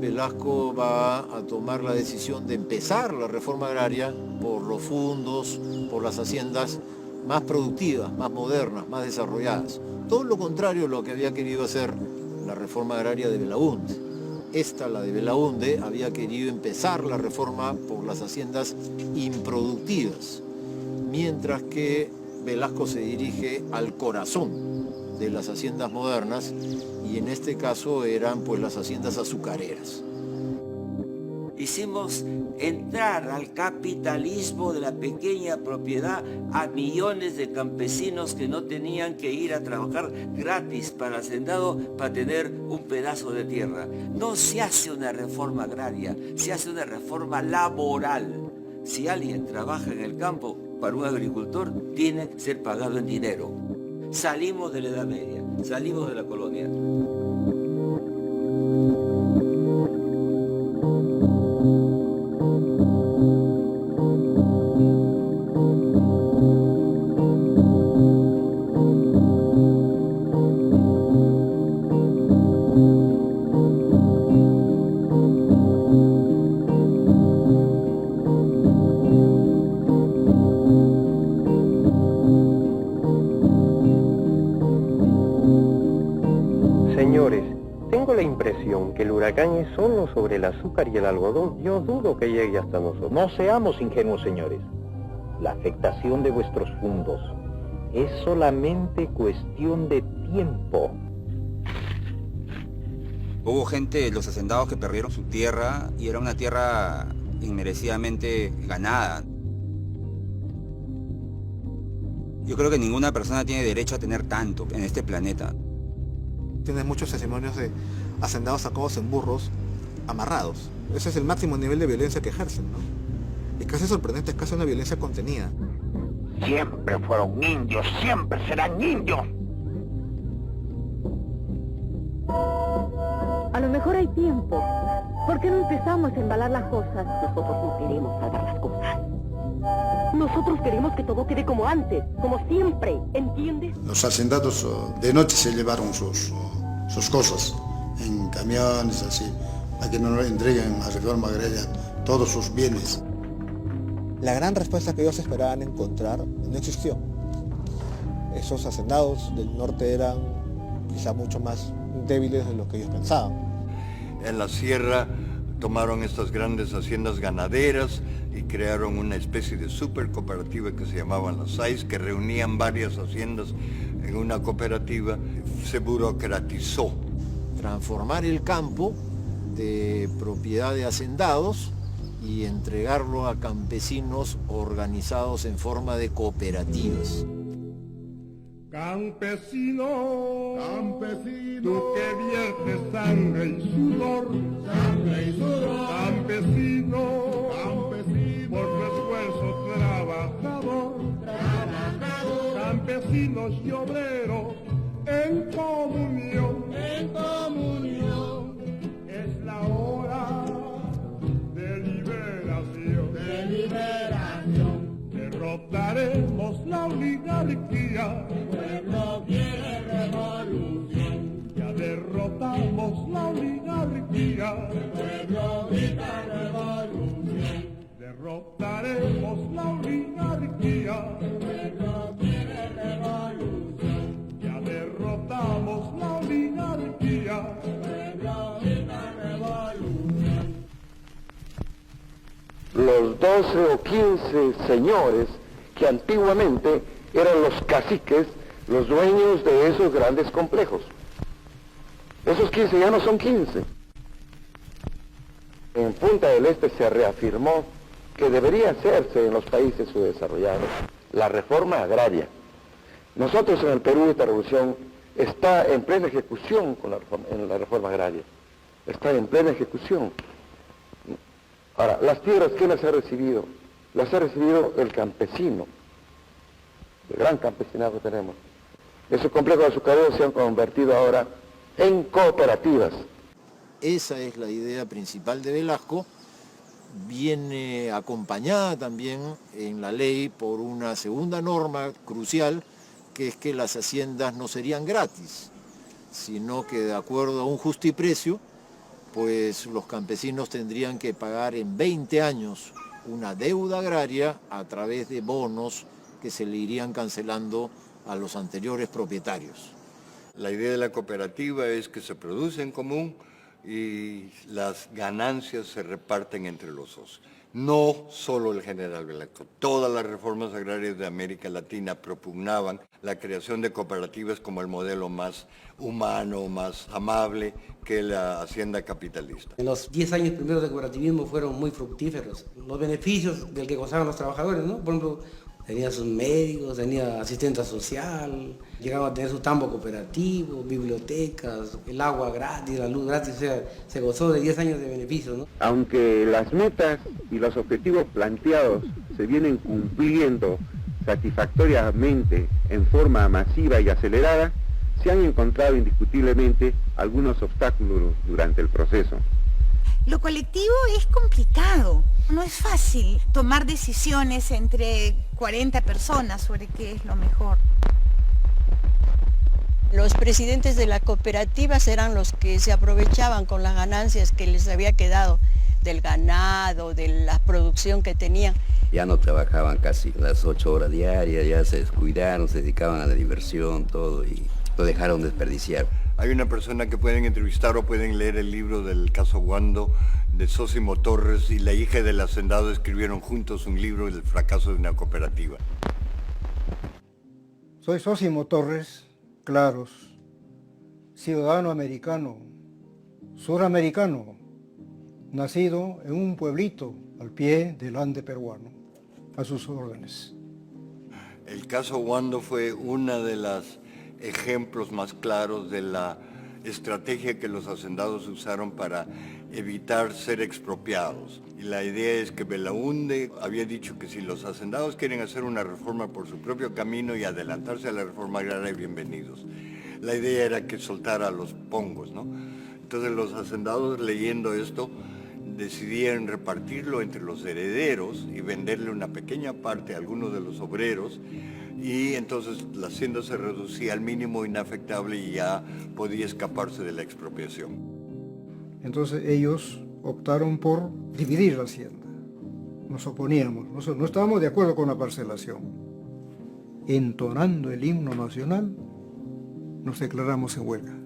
Speaker 5: Velasco va a tomar la decisión de empezar la reforma agraria por los fundos, por las haciendas más productivas, más modernas, más desarrolladas. Todo lo contrario a lo que había querido hacer la reforma agraria de Belaúnde. La de Belaúnde, había querido empezar la reforma por las haciendas improductivas, mientras que Velasco se dirige al corazón de las haciendas modernas, y en este caso eran pues las haciendas azucareras.
Speaker 14: Hicimos entrar al capitalismo de la pequeña propiedad a millones de campesinos que no tenían que ir a trabajar gratis para el hacendado para tener un pedazo de tierra. No se hace una reforma agraria, se hace una reforma laboral. Si alguien trabaja en el campo, para un agricultor tiene que ser pagado en dinero. Salimos de la Edad Media, salimos de la colonia.
Speaker 7: Que el huracán es solo sobre el azúcar y el algodón. Yo dudo que llegue hasta nosotros.
Speaker 19: No seamos ingenuos, señores. La afectación de vuestros fundos es solamente cuestión de tiempo.
Speaker 22: Hubo gente, los hacendados, que perdieron su tierra, y era una tierra inmerecidamente ganada. Yo creo que ninguna persona tiene derecho a tener tanto en este planeta.
Speaker 3: Tienes muchos testimonios de hacendados sacados en burros, amarrados. Ese es el máximo nivel de violencia que ejercen, ¿no? Es casi sorprendente, es casi una violencia contenida.
Speaker 2: Siempre fueron indios, siempre serán indios.
Speaker 23: A lo mejor hay tiempo. ¿Por qué no empezamos a embalar las cosas? Nosotros no queremos salvar las cosas. Nosotros queremos que todo quede como antes, como siempre, ¿entiendes?
Speaker 27: Los hacendados de noche se llevaron sus cosas en camiones, así, para que no le entreguen a reforma agraria todos sus bienes.
Speaker 3: La gran respuesta que ellos esperaban encontrar no existió. Esos hacendados del norte eran quizá mucho más débiles de lo que ellos pensaban.
Speaker 8: En la sierra tomaron estas grandes haciendas ganaderas y crearon una especie de super cooperativa que se llamaban las SAIS, que reunían varias haciendas en una cooperativa. Se burocratizó.
Speaker 5: Transformar el campo de propiedad de hacendados y entregarlo a campesinos organizados en forma de cooperativas.
Speaker 28: Campesino, campesino, tú que viertes sangre y sudor, campesino, campesino, por tu esfuerzo trabajador, campesinos y obreros en comunión, es la hora de liberación, derrotaremos la oligarquía, el pueblo quiere revolución. Derrotaremos la oligarquía. Ya derrotamos la oligarquía.
Speaker 21: Los 12 o 15 señores que antiguamente eran los caciques, los dueños de esos grandes complejos. Esos 15 ya no son 15. En Punta del Este se reafirmó que debería hacerse en los países subdesarrollados la reforma agraria. Nosotros en el Perú esta revolución está en plena ejecución con la reforma agraria. Está en plena ejecución. Ahora, las tierras, ¿quién las ha recibido? Las ha recibido el campesino, el gran campesinado que tenemos. Esos complejos azucareros se han convertido ahora en cooperativas.
Speaker 5: Esa es la idea principal de Velasco. Viene acompañada también en la ley por una segunda norma crucial, que es que las haciendas no serían gratis, sino que de acuerdo a un justiprecio, pues los campesinos tendrían que pagar en 20 años una deuda agraria a través de bonos que se le irían cancelando a los anteriores propietarios.
Speaker 8: La idea de la cooperativa es que se produce en común y las ganancias se reparten entre los socios. No solo el general Velasco, todas las reformas agrarias de América Latina propugnaban la creación de cooperativas como el modelo más humano, más amable que la hacienda capitalista.
Speaker 4: En los 10 años primeros de cooperativismo fueron muy fructíferos. Los beneficios del que gozaban los trabajadores, ¿no? Por ejemplo, tenía sus médicos, tenía asistente social, llegaban a tener su tambo cooperativo, bibliotecas, el agua gratis, la luz gratis, o sea, se gozó de 10 años de beneficios, ¿no?
Speaker 24: Aunque las metas y los objetivos planteados se vienen cumpliendo satisfactoriamente en forma masiva y acelerada, se han encontrado indiscutiblemente algunos obstáculos durante el proceso.
Speaker 18: Lo colectivo es complicado, no es fácil tomar decisiones entre 40 personas sobre qué es lo mejor.
Speaker 6: Los presidentes de las cooperativas eran los que se aprovechaban con las ganancias que les había quedado del ganado, de la producción que tenían.
Speaker 9: Ya no trabajaban casi las 8 horas diarias, ya se descuidaron, se dedicaban a la diversión, todo, y lo dejaron desperdiciar.
Speaker 8: Hay una persona que pueden entrevistar o pueden leer el libro del caso Wando de Sósimo Torres y la hija del hacendado escribieron juntos un libro del fracaso de una cooperativa.
Speaker 11: Soy Sósimo Torres Claros, ciudadano americano, suramericano, nacido en un pueblito al pie del Ande peruano, a sus órdenes.
Speaker 8: El caso Wando fue una de las ejemplos más claros de la estrategia que los hacendados usaron para evitar ser expropiados. Y la idea es que Belaúnde había dicho que si los hacendados quieren hacer una reforma por su propio camino y adelantarse a la reforma agraria, bienvenidos. La idea era que soltara a los pongos, ¿no? Entonces los hacendados, leyendo esto, decidieron repartirlo entre los herederos y venderle una pequeña parte a algunos de los obreros, y entonces la hacienda se reducía al mínimo inafectable y ya podía escaparse de la expropiación.
Speaker 11: Entonces ellos optaron por dividir la hacienda. Nos oponíamos, no estábamos de acuerdo con la parcelación. Entonando el himno nacional, nos declaramos en huelga.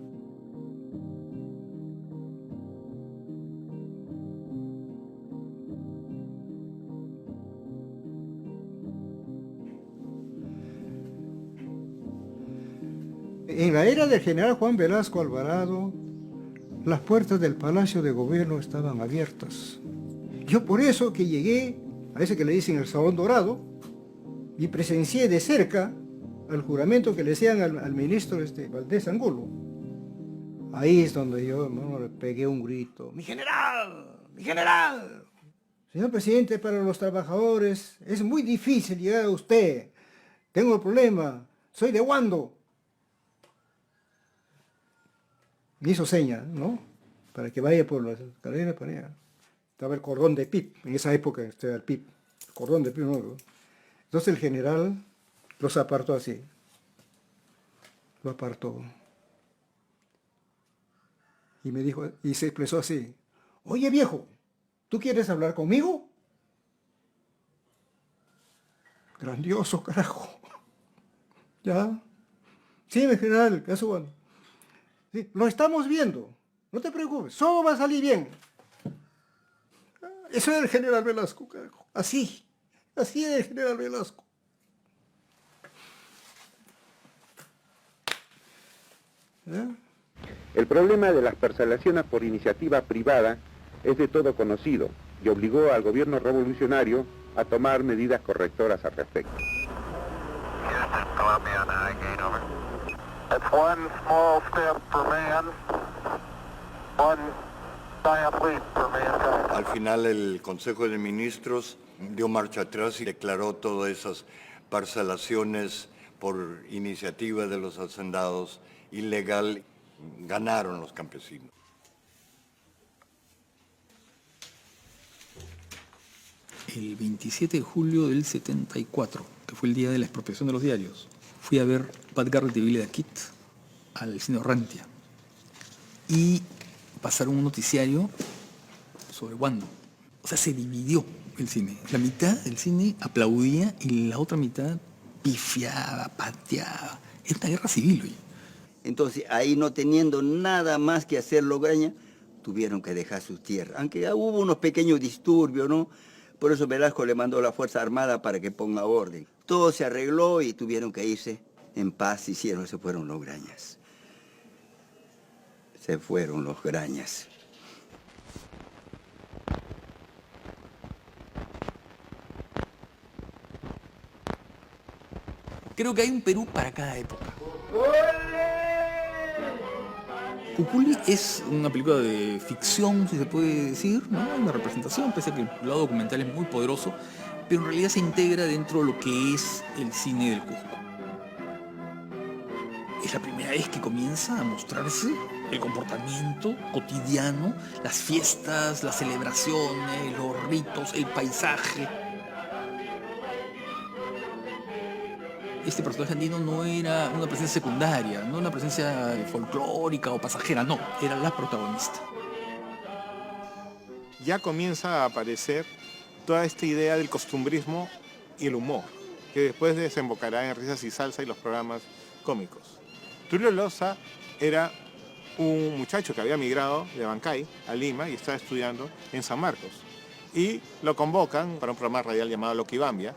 Speaker 11: En la era del general Juan Velasco Alvarado, las puertas del Palacio de Gobierno estaban abiertas. Yo por eso que llegué a ese que le dicen el Salón Dorado y presencié de cerca al juramento que le hacían al ministro Valdés Angulo. Ahí es donde yo, hermano, le pegué un grito. ¡Mi general! ¡Mi general! Señor presidente, para los trabajadores es muy difícil llegar a usted. Tengo el problema. Soy de Wando. Me hizo seña, ¿no? Para que vaya por las escaleras para allá. Estaba el cordón de PIB, en esa época estaba el PIB. El cordón de PIB, ¿no? Entonces el general los apartó así. Lo apartó. Y me dijo, y se expresó así. Oye viejo, ¿tú quieres hablar conmigo? Grandioso, carajo. ¿Ya? Sí, mi general, el caso bueno. Sí, lo estamos viendo. No te preocupes, todo va a salir bien. Eso es el general Velasco, carajo. Así es el general Velasco.
Speaker 24: ¿Eh? El problema de las parcelaciones por iniciativa privada es de todo conocido y obligó al gobierno revolucionario a tomar medidas correctoras al respecto.
Speaker 8: Al final el Consejo de Ministros dio marcha atrás y declaró todas esas parcelaciones por iniciativa de los hacendados ilegal. Ganaron los campesinos.
Speaker 1: El 27 de julio del 74, que fue el día de la expropiación de los diarios, fui a ver Pat Garrett y Billy the Kid al cine Orrantia y pasaron un noticiario sobre Wando. O sea, se dividió el cine. La mitad del cine aplaudía y la otra mitad pifiaba, pateaba. Era una guerra civil, oye.
Speaker 9: Entonces, ahí no teniendo nada más que hacer Lograña, tuvieron que dejar sus tierras. Aunque hubo unos pequeños disturbios, ¿no? Por eso Velasco le mandó a la Fuerza Armada para que ponga orden. Todo se arregló y tuvieron que irse en paz. Se fueron los Grañas. Se fueron los Grañas.
Speaker 1: Creo que hay un Perú para cada época. Cuculi es una película de ficción, si se puede decir, ¿no? Una representación, pese a que el lado documental es muy poderoso, pero en realidad se integra dentro de lo que es el cine del Cusco. Es la primera vez que comienza a mostrarse el comportamiento cotidiano, las fiestas, las celebraciones, los ritos, el paisaje. Este personaje andino no era una presencia secundaria, no una presencia folclórica o pasajera, no, era la protagonista.
Speaker 3: Ya comienza a aparecer toda esta idea del costumbrismo y el humor, que después desembocará en Risas y Salsa y los programas cómicos. Tulio Loza era un muchacho que había migrado de Bancay a Lima y estaba estudiando en San Marcos. Y lo convocan para un programa radial llamado Loquibambia,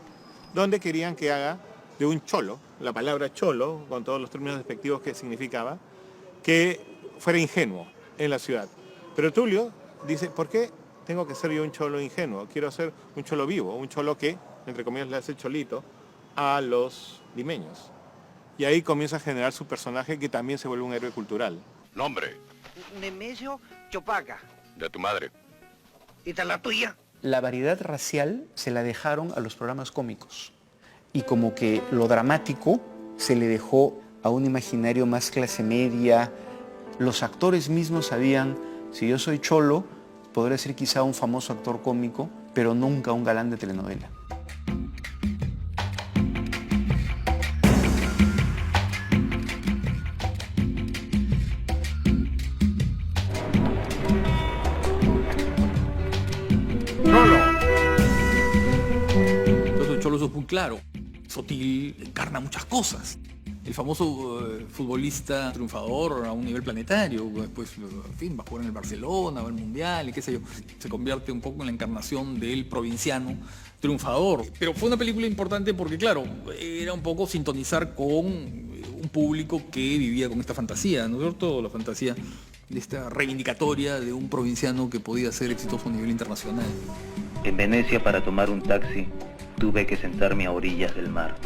Speaker 3: donde querían que haga de un cholo, la palabra cholo, con todos los términos despectivos que significaba, que fuera ingenuo en la ciudad. Pero Tulio dice, ¿por qué tengo que ser yo un cholo ingenuo? Quiero ser un cholo vivo, un cholo que, entre comillas, le hace cholito a los limeños. Y ahí comienza a generar su personaje que también se vuelve un héroe cultural.
Speaker 13: Nombre.
Speaker 15: Nemesio Chopaca.
Speaker 13: De tu madre.
Speaker 15: ¿Y de la tuya?
Speaker 16: La variedad racial se la dejaron a los programas cómicos. Y como que lo dramático se le dejó a un imaginario más clase media. Los actores mismos sabían, si yo soy cholo, podré ser quizá un famoso actor cómico, pero nunca un galán de telenovela.
Speaker 1: Entonces el cholo eso es muy claro. Sotil encarna muchas cosas. El famoso futbolista triunfador a un nivel planetario, después, en fin, va a jugar en el Barcelona, va al Mundial y qué sé yo. Se convierte un poco en la encarnación del provinciano triunfador. Pero fue una película importante porque, claro, era un poco sintonizar con un público que vivía con esta fantasía, ¿no es cierto? La fantasía de esta reivindicatoria de un provinciano que podía ser exitoso a nivel internacional.
Speaker 17: En Venecia, para tomar un taxi, tuve que sentarme a orillas del mar.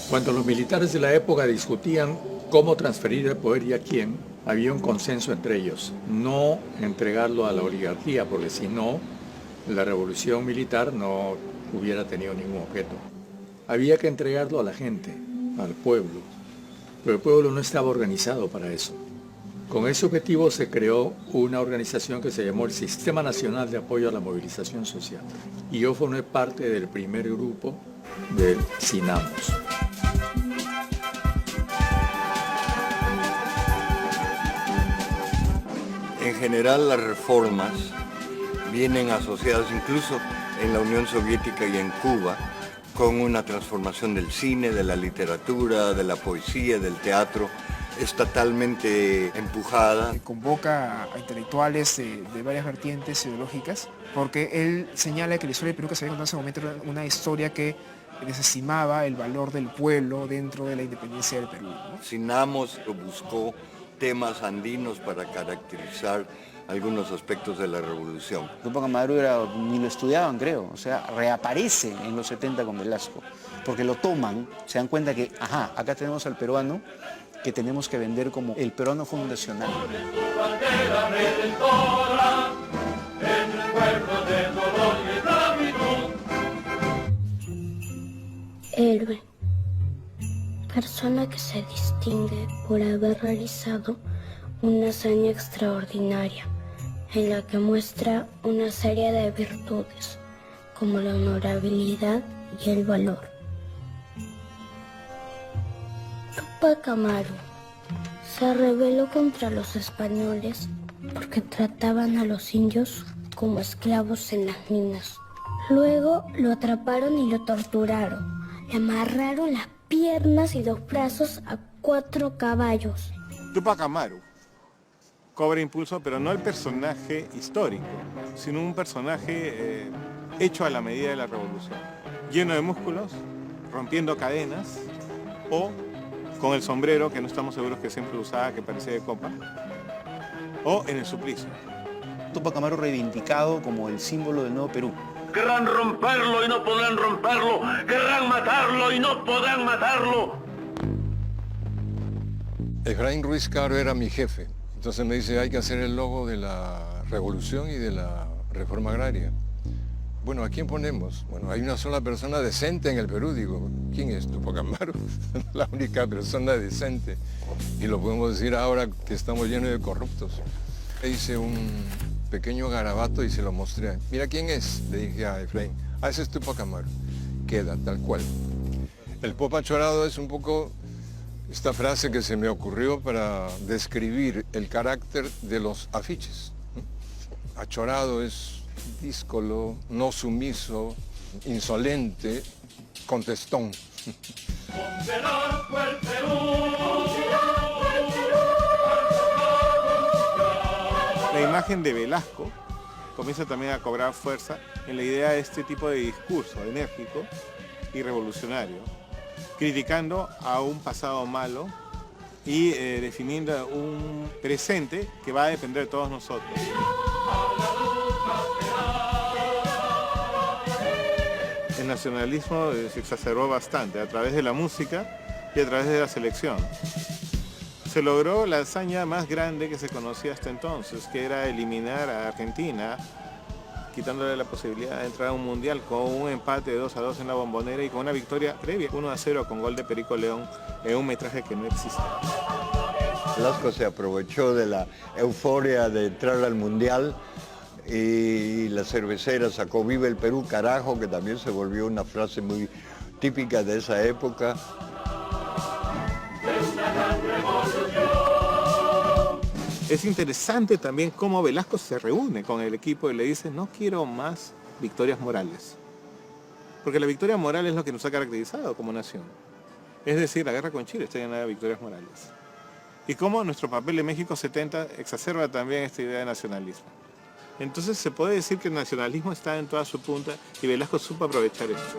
Speaker 20: Cuando los militares de la época discutían cómo transferir el poder y a quién, había un consenso entre ellos. No entregarlo a la oligarquía, porque si no, la revolución militar no hubiera tenido ningún objeto. Había que entregarlo a la gente, al pueblo. Pero el pueblo no estaba organizado para eso. Con ese objetivo se creó una organización que se llamó el Sistema Nacional de Apoyo a la Movilización Social. Y yo formé parte del primer grupo del SINAMOS.
Speaker 8: En general las reformas vienen asociadas incluso en la Unión Soviética y en Cuba con una transformación del cine, de la literatura, de la poesía, del teatro, estatalmente empujada.
Speaker 7: Convoca a intelectuales de varias vertientes ideológicas, porque él señala que la historia del Perú que se había contado en ese momento era una historia que desestimaba el valor del pueblo dentro de la independencia del Perú, ¿no?
Speaker 8: Sinamos buscó temas andinos para caracterizar algunos aspectos de la revolución.
Speaker 16: Tupac Amaru ni lo estudiaban, creo, o sea, reaparece en los 70 con Velasco, porque lo toman, se dan cuenta que, ajá, acá tenemos al peruano que tenemos que vender como el peruano fundacional.
Speaker 10: Héroe, persona que se distingue por haber realizado una hazaña extraordinaria en la que muestra una serie de virtudes como la honorabilidad y el valor. Tupac Amaru se rebeló contra los españoles porque trataban a los indios como esclavos en las minas. Luego lo atraparon y lo torturaron. Le amarraron las piernas y los brazos a 4 caballos.
Speaker 12: Tupac Amaru cobra impulso, pero no el personaje histórico, sino un personaje hecho a la medida de la revolución. Lleno de músculos, rompiendo cadenas, o con el sombrero, que no estamos seguros que siempre usaba, que parecía de copa, o en el suplicio.
Speaker 16: Tupac Amaru reivindicado como el símbolo del nuevo Perú.
Speaker 2: Querrán romperlo y no podrán romperlo. Querrán matarlo y no podrán matarlo.
Speaker 13: Efraín Ruiz Caro era mi jefe. Entonces me dice, hay que hacer el logo de la revolución y de la reforma agraria. Bueno, ¿a quién ponemos? Bueno, hay una sola persona decente en el Perú. Digo, ¿quién es? Tupac Amaru. La única persona decente. Y lo podemos decir ahora que estamos llenos de corruptos. Hice un pequeño garabato y se lo mostré. Mira quién es, le dije a Efraín. Ah, ese es Tupac Amaru. Queda tal cual. El pop achorado es un poco esta frase que se me ocurrió para describir el carácter de los afiches. Achorado es díscolo, no sumiso, insolente, contestón.
Speaker 12: La imagen de Velasco comienza también a cobrar fuerza en la idea de este tipo de discurso enérgico y revolucionario, criticando a un pasado malo y definiendo un presente que va a depender de todos nosotros. El nacionalismo se exacerbó bastante a través de la música y a través de la selección. Se logró la hazaña más grande que se conocía hasta entonces, que era eliminar a Argentina, quitándole la posibilidad de entrar a un mundial con un empate de 2-2 en la Bombonera y con una victoria previa, 1-0 con gol de Perico León en un metraje que no existe.
Speaker 8: Velasco se aprovechó de la euforia de entrar al mundial y la cervecera sacó "Vive el Perú, carajo", que también se volvió una frase muy típica de esa época.
Speaker 12: Es interesante también cómo Velasco se reúne con el equipo y le dice, no quiero más victorias morales. Porque la victoria moral es lo que nos ha caracterizado como nación. Es decir, la guerra con Chile está llena de victorias morales. Y cómo nuestro papel en México 70 exacerba también esta idea de nacionalismo. Entonces se puede decir que el nacionalismo está en toda su punta y Velasco supo aprovechar esto.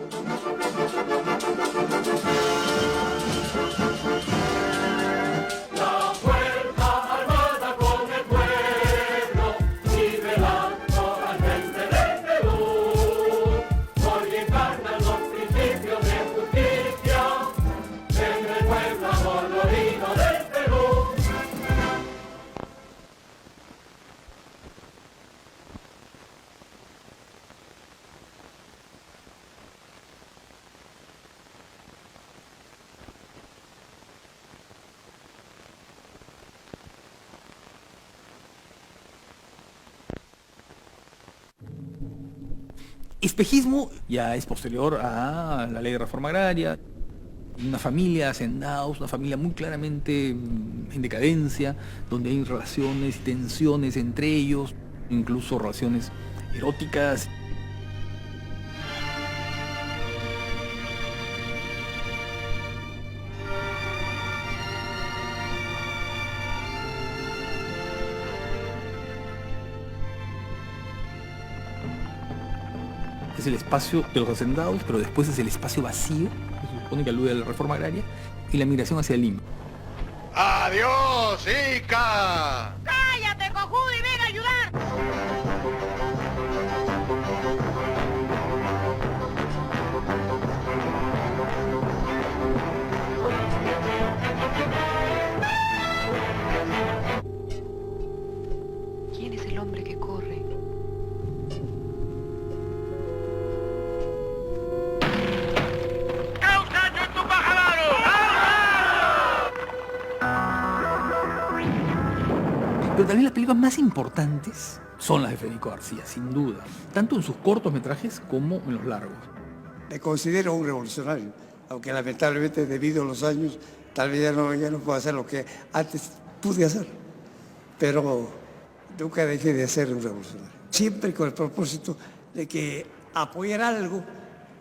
Speaker 1: Espejismo ya es posterior a la ley de reforma agraria, una familia hacendados, una familia muy claramente en decadencia, donde hay relaciones y tensiones entre ellos, incluso relaciones eróticas. es el espacio de los hacendados, pero después es el espacio vacío, que se supone que alude a la reforma agraria, y la migración hacia Lima.
Speaker 21: ¡Adiós, Ica!
Speaker 14: ¡Cállate, cojudo, y ven a ayudar!
Speaker 19: ¿Quién es el hombre que corre?
Speaker 1: Pero también las películas más importantes son las de Federico García, sin duda, tanto en sus cortometrajes como en los largos.
Speaker 22: Me considero un revolucionario, aunque lamentablemente debido a los años tal vez ya no puedo hacer lo que antes pude hacer, pero nunca dejé de ser un revolucionario. Siempre con el propósito de que apoyar algo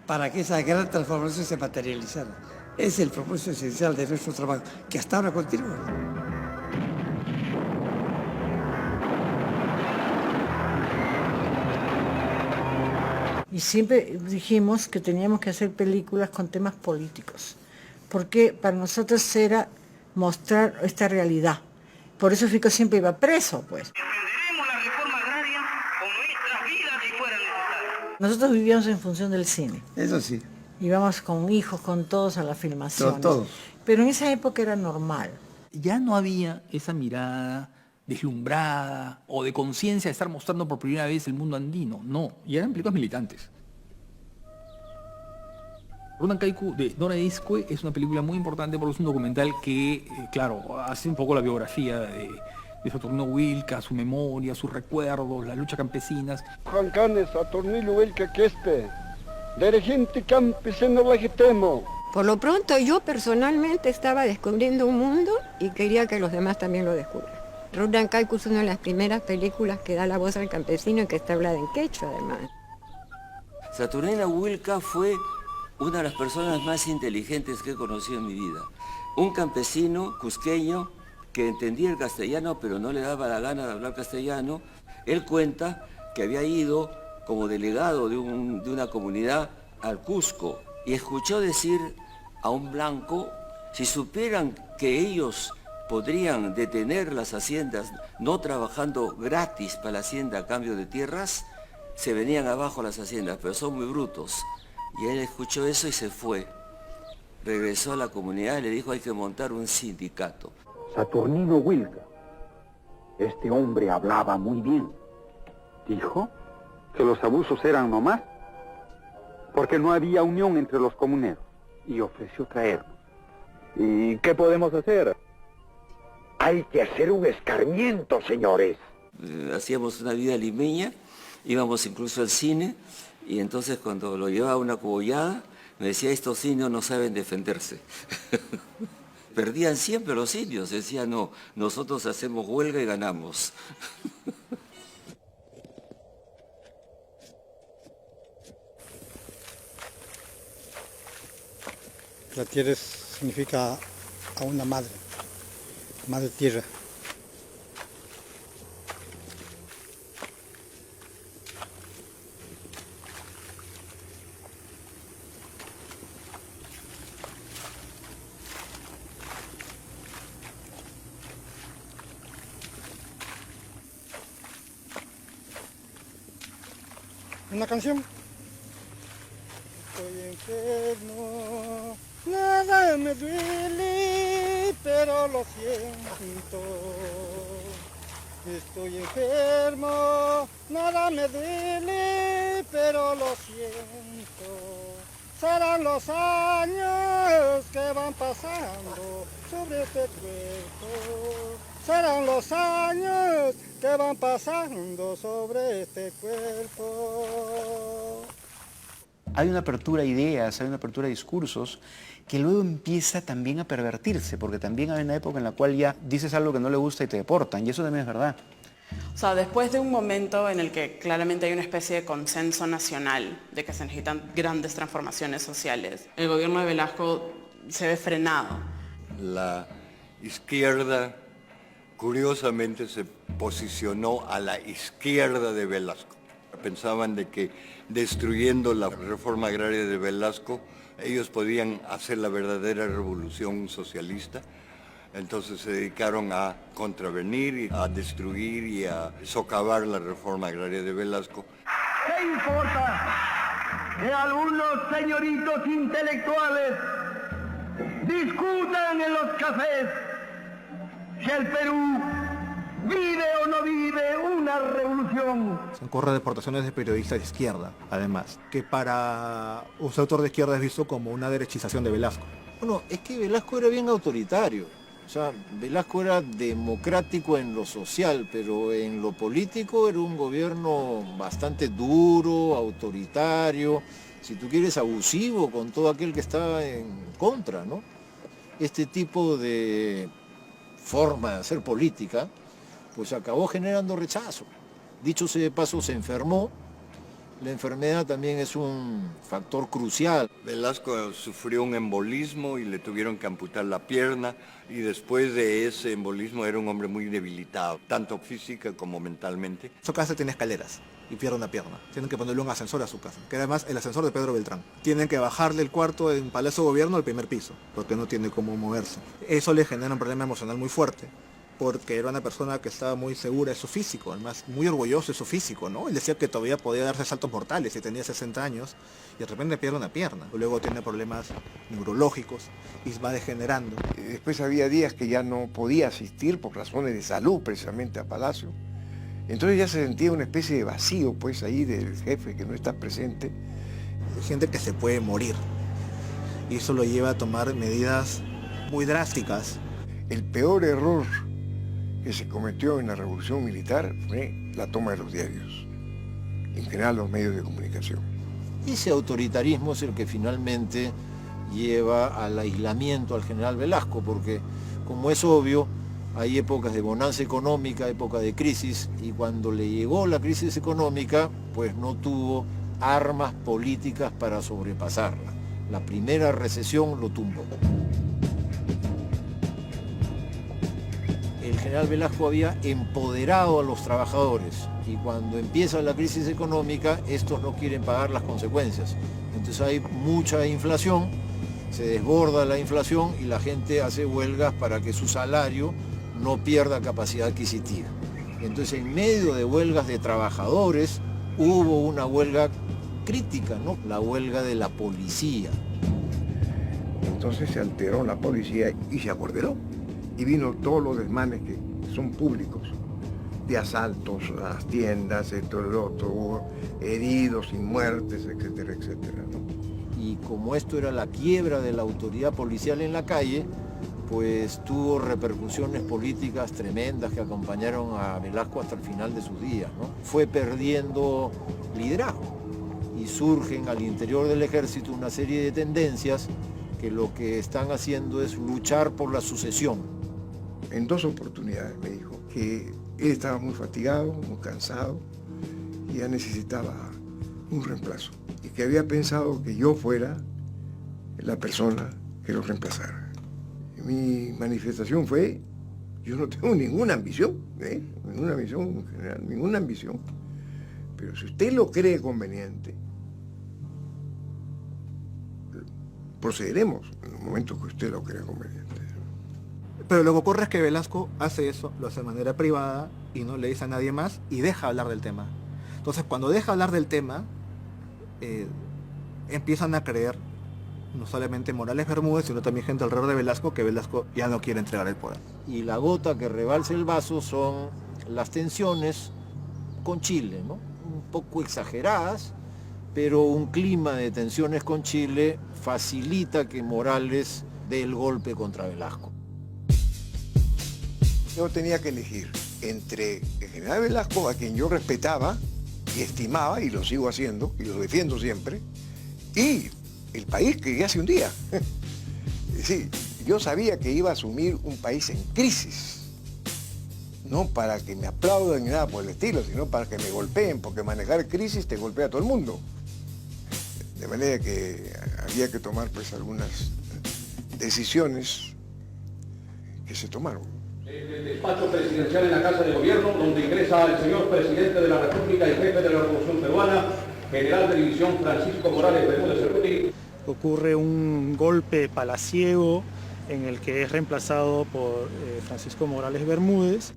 Speaker 22: para que esa gran transformación se materializara. Es el propósito esencial de nuestro trabajo, que hasta ahora continúa.
Speaker 23: Y siempre dijimos que teníamos que hacer películas con temas políticos, porque para nosotros era mostrar esta realidad. Por eso Fico siempre iba preso, pues. Nosotros vivíamos en función del cine.
Speaker 22: Eso sí.
Speaker 23: Íbamos con hijos, con todos a la filmación.
Speaker 22: Todos.
Speaker 23: Pero en esa época era normal.
Speaker 1: Ya no había esa mirada deslumbrada o de conciencia de estar mostrando por primera vez el mundo andino. No, y eran películas militantes. Runan Kaiku de Nora Izcue es una película muy importante porque es un documental que, claro, hace un poco la biografía de Saturnino Huilca, su memoria, sus recuerdos, las luchas campesinas.
Speaker 21: Juan Canes, Saturnino Huilca Quispe, dirigente campesino legítimo.
Speaker 25: Por lo pronto yo personalmente estaba descubriendo un mundo y quería que los demás también lo descubran. Runan Kaiku es una de las primeras películas que da la voz al campesino y que está hablada en quechua además.
Speaker 26: Saturnino Huilca fue una de las personas más inteligentes que he conocido en mi vida. Un campesino cusqueño que entendía el castellano pero no le daba la gana de hablar castellano. Él cuenta que había ido como delegado de una comunidad al Cusco y escuchó decir a un blanco, si supieran que ellos podrían detener las haciendas no trabajando gratis para la hacienda a cambio de tierras, se venían abajo las haciendas, pero son muy brutos. Y él escuchó eso y se fue. Regresó a la comunidad y le dijo hay que montar un sindicato.
Speaker 24: Saturnino Huilca. Este hombre hablaba muy bien. Dijo que los abusos eran nomás porque no había unión entre los comuneros y ofreció traernos. ¿Y qué podemos hacer? Hay que hacer un escarmiento, señores.
Speaker 26: Hacíamos una vida limeña, íbamos incluso al cine y entonces cuando lo llevaba a una cobollada me decía estos indios no saben defenderse. Perdían siempre los indios, decía no, nosotros hacemos huelga y ganamos.
Speaker 11: La tierra significa a una madre tierra. Una canción. Estoy enfermo, nada me duele, pero lo siento. Estoy enfermo, nada me duele, pero lo siento. Serán los años que van pasando sobre este cuerpo. Serán los años que van pasando sobre este cuerpo.
Speaker 16: Hay una apertura a ideas, hay una apertura a discursos que luego empieza también a pervertirse, porque también hay una época en la cual ya dices algo que no le gusta y te deportan, y eso también es verdad.
Speaker 27: O sea, después de un momento en el que claramente hay una especie de consenso nacional de que se necesitan grandes transformaciones sociales, el gobierno de Velasco se ve frenado.
Speaker 8: La izquierda, curiosamente, se posicionó a la izquierda de Velasco. Pensaban de que destruyendo la reforma agraria de Velasco, ellos podían hacer la verdadera revolución socialista. Entonces se dedicaron a contravenir, y a destruir y a socavar la reforma agraria de Velasco.
Speaker 2: ¿Qué importa que algunos señoritos intelectuales discutan en los cafés si el Perú vive o no vive una revolución?
Speaker 3: Se ocurre deportaciones de periodistas de izquierda, además, que para un sector de izquierda es visto como una derechización de Velasco.
Speaker 12: Bueno, es que Velasco era bien autoritario. O sea, Velasco era democrático en lo social, pero en lo político era un gobierno bastante duro, autoritario, si tú quieres abusivo con todo aquel que estaba en contra, ¿no? Este tipo de forma de hacer política, pues acabó generando rechazo. Dicho sea de paso, se enfermó. La enfermedad también es un factor crucial.
Speaker 8: Velasco sufrió un embolismo y le tuvieron que amputar la pierna, y después de ese embolismo era un hombre muy debilitado, tanto física como mentalmente.
Speaker 3: Su casa tiene escaleras y pierde una pierna. Tienen que ponerle un ascensor a su casa, que además el ascensor de Pedro Beltrán. Tienen que bajarle el cuarto en Palacio de Gobierno al primer piso, porque no tiene cómo moverse. Eso le genera un problema emocional muy fuerte, porque era una persona que estaba muy segura de su físico, además muy orgulloso de su físico, ¿no? Él decía que todavía podía darse saltos mortales y tenía 60 años y de repente pierde una pierna. Luego tiene problemas neurológicos y va degenerando.
Speaker 21: Después había días que ya no podía asistir por razones de salud precisamente a Palacio. Entonces ya se sentía una especie de vacío pues ahí del jefe que no está presente.
Speaker 3: Hay gente que se puede morir y eso lo lleva a tomar medidas muy drásticas.
Speaker 21: El peor error que se cometió en la revolución militar fue la toma de los diarios, en general los medios de comunicación.
Speaker 12: Ese autoritarismo es el que finalmente lleva al aislamiento al general Velasco, porque como es obvio, hay épocas de bonanza económica, época de crisis, y cuando le llegó la crisis económica, pues no tuvo armas políticas para sobrepasarla. La primera recesión lo tumbó. El general Velasco había empoderado a los trabajadores y cuando empieza la crisis económica estos no quieren pagar las consecuencias. Entonces hay mucha inflación, se desborda la inflación y la gente hace huelgas para que su salario no pierda capacidad adquisitiva. Entonces en medio de huelgas de trabajadores hubo una huelga crítica, ¿no? La huelga de la policía.
Speaker 21: Entonces se alteró la policía y se acorderó. Y vino todos los desmanes que son públicos, de asaltos a las tiendas, hubo heridos y muertes, etcétera, etcétera, ¿no?
Speaker 12: Y como esto era la quiebra de la autoridad policial en la calle, pues tuvo repercusiones políticas tremendas que acompañaron a Velasco hasta el final de sus días, ¿no? Fue perdiendo liderazgo y surgen al interior del ejército una serie de tendencias que lo que están haciendo es luchar por la sucesión.
Speaker 21: En 2 oportunidades me dijo que él estaba muy fatigado, muy cansado y ya necesitaba un reemplazo. Y que había pensado que yo fuera la persona que lo reemplazara. Y mi manifestación fue, yo no tengo ninguna ambición, ninguna ambición en general, ninguna ambición. Pero si usted lo cree conveniente, procederemos en el momento que usted lo crea conveniente.
Speaker 3: Pero lo que ocurre es que Velasco hace eso, lo hace de manera privada y no le dice a nadie más y deja hablar del tema. Entonces cuando deja hablar del tema, empiezan a creer no solamente Morales Bermúdez, sino también gente alrededor de Velasco, que Velasco ya no quiere entregar el poder.
Speaker 12: Y la gota que rebalsa el vaso son las tensiones con Chile, ¿no? Un poco exageradas, pero un clima de tensiones con Chile facilita que Morales dé el golpe contra Velasco.
Speaker 21: Yo tenía que elegir entre el general Velasco, a quien yo respetaba y estimaba, y lo sigo haciendo, y lo defiendo siempre, y el país que ya hace un día. Es decir, yo sabía que iba a asumir un país en crisis, no para que me aplaudan ni nada por el estilo, sino para que me golpeen, porque manejar crisis te golpea a todo el mundo. De manera que había que tomar pues algunas decisiones que se tomaron.
Speaker 4: El despacho presidencial en la Casa de Gobierno, donde ingresa el señor presidente de la República y jefe de la Revolución Peruana,
Speaker 20: General de División Francisco Morales Bermúdez Cerruti.
Speaker 4: Ocurre un golpe palaciego en el que es reemplazado por Francisco Morales Bermúdez.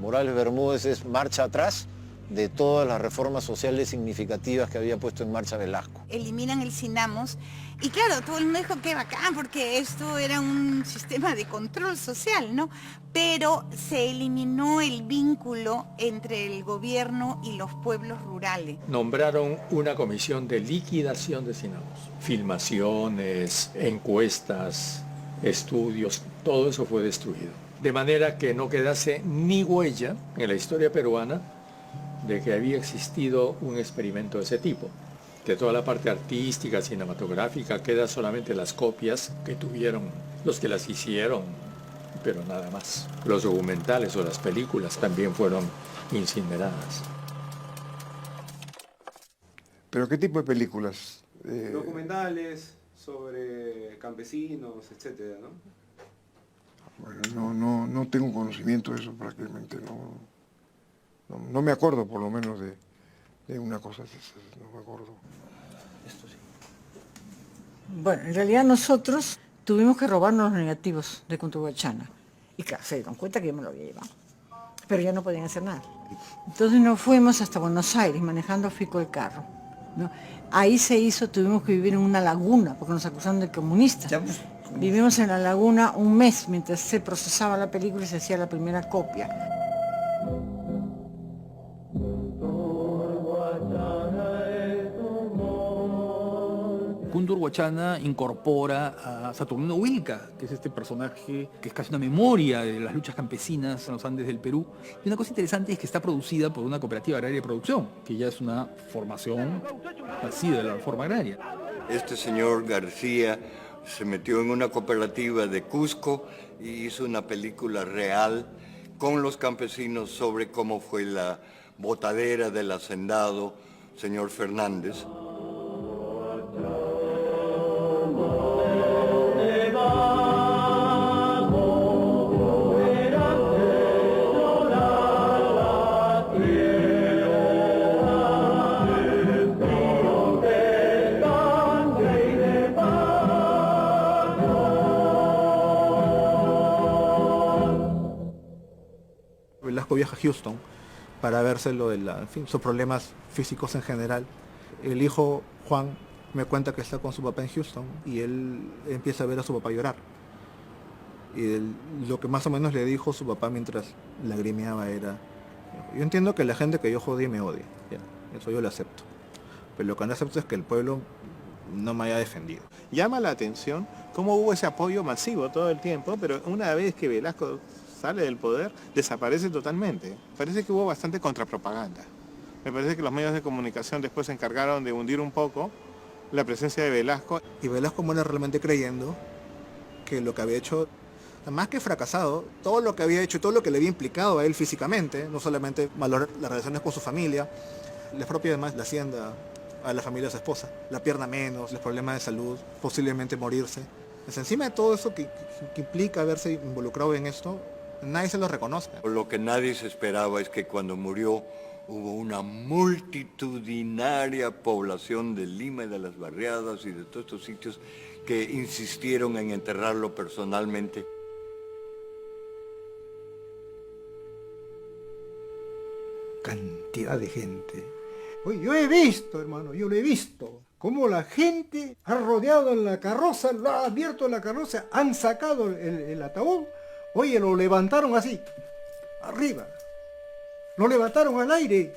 Speaker 5: Morales Bermúdez es marcha atrás de todas las reformas sociales significativas que había puesto en marcha Velasco.
Speaker 6: Eliminan el Cinamos y claro, todo el mundo dijo que bacán porque esto era un sistema de control social, ¿no? Pero se eliminó el vínculo entre el gobierno y los pueblos rurales.
Speaker 20: Nombraron una comisión de liquidación de Cinamos. Filmaciones, encuestas, estudios, todo eso fue destruido. De manera que no quedase ni huella en la historia peruana de que había existido un experimento de ese tipo. De toda la parte artística, cinematográfica, queda solamente las copias que tuvieron los que las hicieron, pero nada más. Los documentales o las películas también fueron incineradas.
Speaker 9: ¿Pero qué tipo de películas?
Speaker 12: Documentales sobre campesinos, etcétera, ¿no?
Speaker 9: Bueno, no tengo conocimiento de eso prácticamente, no me acuerdo por lo menos de una cosa de esas, no me acuerdo.
Speaker 23: Esto sí. Bueno, en realidad nosotros tuvimos que robarnos los negativos de Cunturhuachana. Y claro, se dieron cuenta que yo me lo había llevado. Pero ya no podían hacer nada. Entonces nos fuimos hasta Buenos Aires manejando Fico el carro, ¿no? Ahí tuvimos que vivir en una laguna porque nos acusaron de comunistas. Vivimos en la laguna un mes mientras se procesaba la película y se hacía la primera copia.
Speaker 1: Cunturhuachana incorpora a Saturnino Huilca, que es este personaje que es casi una memoria de las luchas campesinas en los Andes del Perú. Y una cosa interesante es que está producida por una cooperativa agraria de producción, que ya es una formación nacida de la reforma agraria.
Speaker 8: Este señor García se metió en una cooperativa de Cusco y hizo una película real con los campesinos sobre cómo fue la botadera del hacendado señor Fernández.
Speaker 3: Velasco viaja a Houston para verse lo de sus problemas físicos en general. El hijo Juan me cuenta que está con su papá en Houston y él empieza a ver a su papá llorar. Y lo que más o menos le dijo su papá mientras lagrimeaba era: yo entiendo que la gente que yo jodí me odia, ya, eso yo lo acepto, pero lo que no acepto es que el pueblo no me haya defendido.
Speaker 12: Llama la atención cómo hubo ese apoyo masivo todo el tiempo, pero una vez que Velasco sale del poder, desaparece totalmente. Parece que hubo bastante contrapropaganda. Me parece que los medios de comunicación después se encargaron de hundir un poco la presencia de Velasco.
Speaker 3: Y Velasco muere realmente creyendo que lo que había hecho, más que fracasado, todo lo que había hecho, todo lo que le había implicado a él físicamente, no solamente valorar las relaciones con su familia, les propia además la hacienda a la familia de su esposa, la pierna menos, los problemas de salud, posiblemente morirse. Pues encima de todo eso que implica haberse involucrado en esto, nadie se lo reconoce.
Speaker 8: Lo que nadie se esperaba es que cuando murió hubo una multitudinaria población de Lima y de las barriadas y de todos estos sitios que insistieron en enterrarlo personalmente.
Speaker 11: Cantidad de gente. Oye, yo he visto, hermano, yo lo he visto, cómo la gente ha rodeado en la carroza, lo ha abierto la carroza, han sacado el ataúd. Oye, lo levantaron así, arriba, lo levantaron al aire